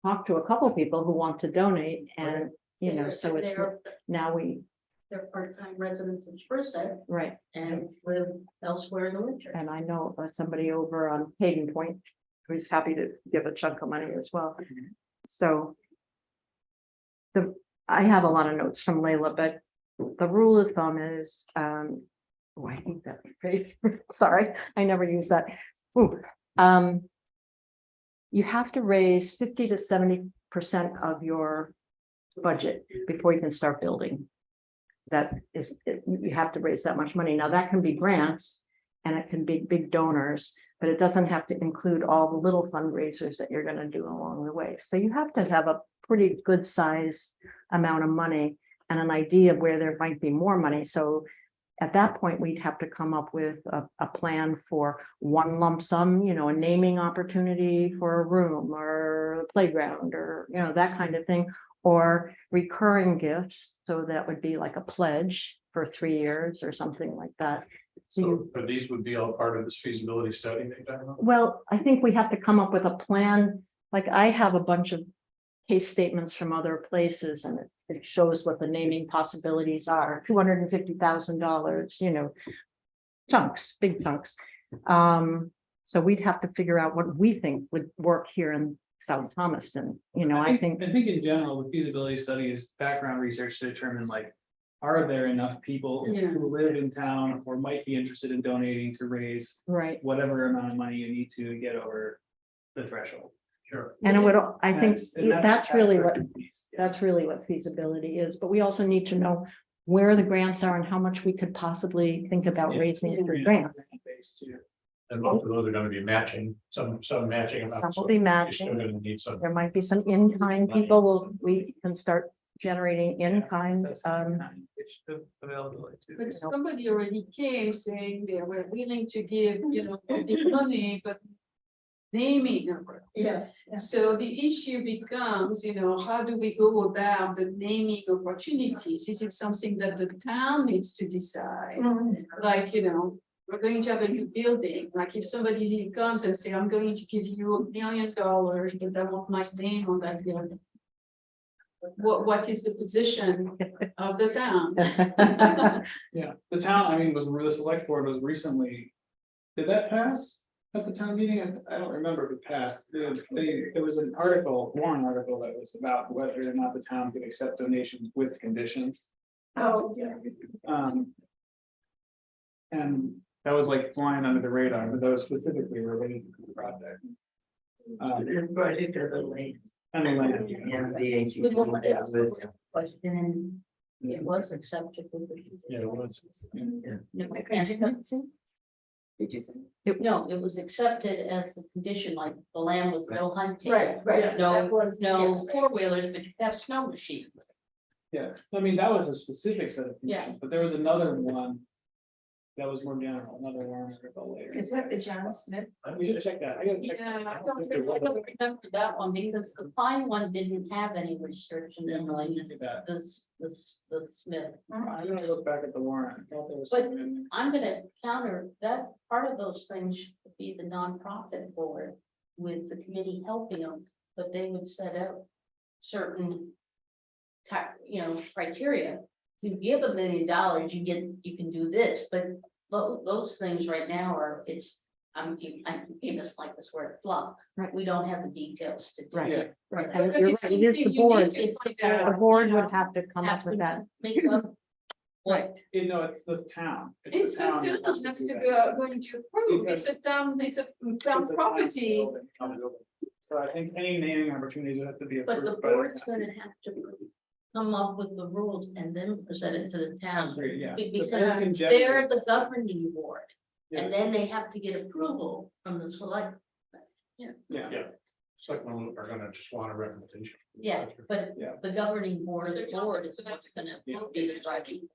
talked to a couple people who want to donate, and, so it's, now They're part-time residents in Sprucehead right, and live elsewhere in the winter. and I know somebody over on Hayden Point who's happy to give a chunk of money as well. So I have a lot of notes from Layla, but the rule of thumb is, I hate that phrase, sorry, I never use that. Ooh, you have to raise 50 to 70% of your budget before you can start building. That is, you have to raise that much money. Now, that can be grants and it can be big donors, but it doesn't have to include all the little fundraisers that you're going to do along the way. So you have to have a pretty good size amount of money and an idea of where there might be more money. So at that point, we'd have to come up with a plan for one lump sum, a naming opportunity for a room or a playground or, that kind of thing, or recurring gifts. So that would be like a pledge for 3 years or something like that. So, but these would be all part of this feasibility study they've done? Well, I think we have to come up with a plan. Like I have a bunch of case statements from other places and it shows what the naming possibilities are, $250,000, chunks, big chunks. So we'd have to figure out what we think would work here in South Thomaston, I think. I think in general, the feasibility study is background research to determine are there enough people Yeah. who live in town or might be interested in donating to raise Right, whatever amount of money you need to get over the threshold. Sure. and it would, I think And that's really what, the piece, yeah. that's really what feasibility is, but we also need to know where the grants are and how much we could possibly think about Yeah. raising for Yeah. grants. Based too. And most of those are gonna be matching, some matching. Some amounts, will so be you're still matching. gonna need some. There might be some in-kind people, we can start generating in-kind, It's the availability too. But somebody already came saying they were willing to give, big money, but naming. Yes. So the issue becomes, how do we go about the naming opportunities? Is it something that the town needs to decide? Like, we're going to have a new building, like if somebody comes and say, I'm going to give you $1 million, but I want my name on that building. What is the position of the town? Yeah, the town, the select board was recently, did that pass at the town meeting? I don't remember if it passed. There was an article, warrant article that was about whether or not the town could accept donations with conditions. Oh, yeah. And that was flying under the radar, but those specifically related to the project. The project of the lane. And the land, And the Good one, it was AT. a question, and it was accepted. with the- Yeah, it was. No, it was accepted as a condition, like the land with no hunting. Right. No, no four-wheelers, but you have snow machines. yeah, that was a specific set of Yeah. conditions, but there was another one. That was more general, another warrant article later. Is that the John Smith? We should check that. I gotta check. Yeah, I don't remember that one, because the fine one didn't have any restrictions in like Look at that. the Smith. I'm gonna look back at the warrant. I thought there was But- something in there. I'm gonna counter that, part of those things would be the nonprofit board with the committee helping them, but they would set out certain criteria. You give $1 million, you can do this, but those things right now are, I'm giving this like this word fluff. Right. We don't have the details to do. Right. it. Right, Right. and Because you're it's right, it is something the you need board, to It's find the out. the board you would know, have to come up have with to that. make up what, It's the town. It's the town that has do to that. go, going to approve, Because- it's a town It's a town town property. building. So I think any naming opportunities would have to be but the approved by the board's town. gonna have to come up with the rules and then present it to the town. Agree, yeah. The Because board can they're the governing board, Yeah. and then they have to get approval from the select. Yeah. Selectmen are gonna just want a recommendation. Yeah, but Yeah. the governing board is what's gonna be the driving.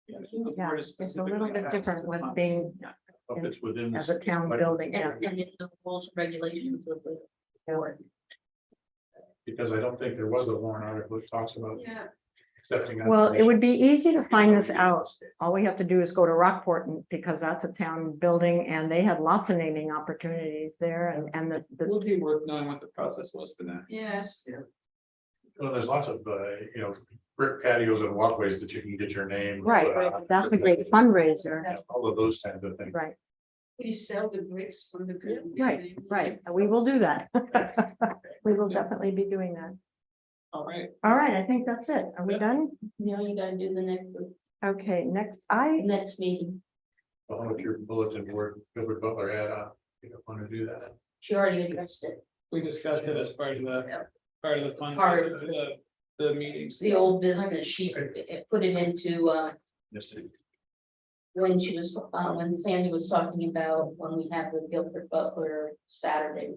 The Yeah, board is it's a little specifically bit asked different to with come. being If it's within as this, a town building, yeah. And it's the rules and regulations of the board. because I don't think there was a warrant article that talks about Yeah, accepting. Well, it would applications. be easy to find this out. All we have to do is go to Rockport because that's a town building and they had lots of naming opportunities there and It the, would be worth knowing what the process was for that. yes. Well, there's lots of, brick patios and walkways that you can get your name. right, that's a great fundraiser, All of those kinds of things. right, We sell the bricks from the. right, we will do that. We will definitely be doing that. All right. All right, I think that's it. Are we done? Now you gotta do the Okay, next, next meeting. Well, how much your bulletin board, Gilbert Butler had, you don't want to do that. She already addressed it. We discussed it as part of the fund, Part of the meetings. The old business, she put it into, Just to- when she was, when Sandy was talking about when we have the Guilford Butler Saturday.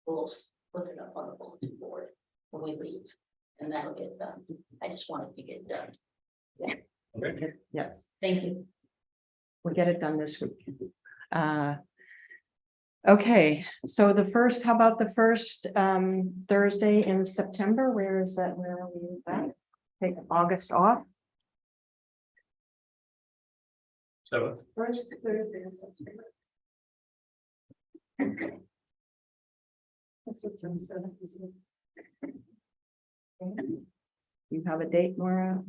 We'll put it up on the bulletin board when we leave, and that'll get done. I just wanted to get done. Okay. yes, Thank you. we'll get it done this week. Okay, so how about the first Thursday in September? Where is that? Where are we at? Take August off? Seventh, First Thursday in September. You have a date, Maura,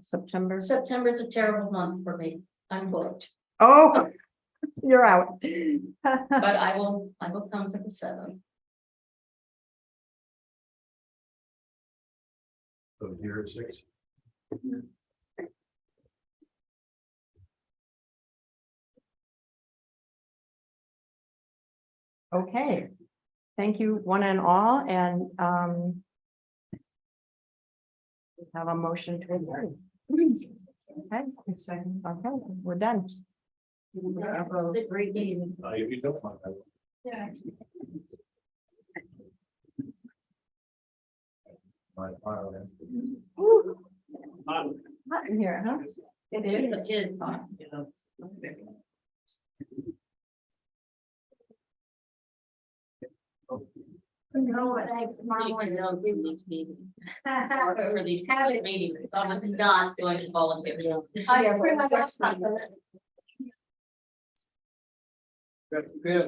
September? September's a terrible month for me. I'm booked, Oh, you're out. but I will come to the 7th. so here at 6. Okay, thank you one and all, and we have a motion to adjourn. Okay, okay, we're done. It was a great meeting. If you don't mind. Yeah. My file is- Hot in here, huh? It is fun. For these public meetings, I'm not going to volunteer. We have a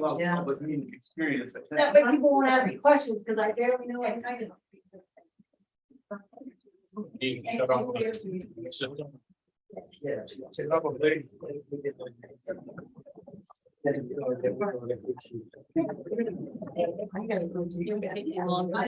lot of Yeah. public meeting experience. I think. That way people won't ask me questions, because I barely know what I'm talking about. You can shut off the system. Probably. You can take a long time.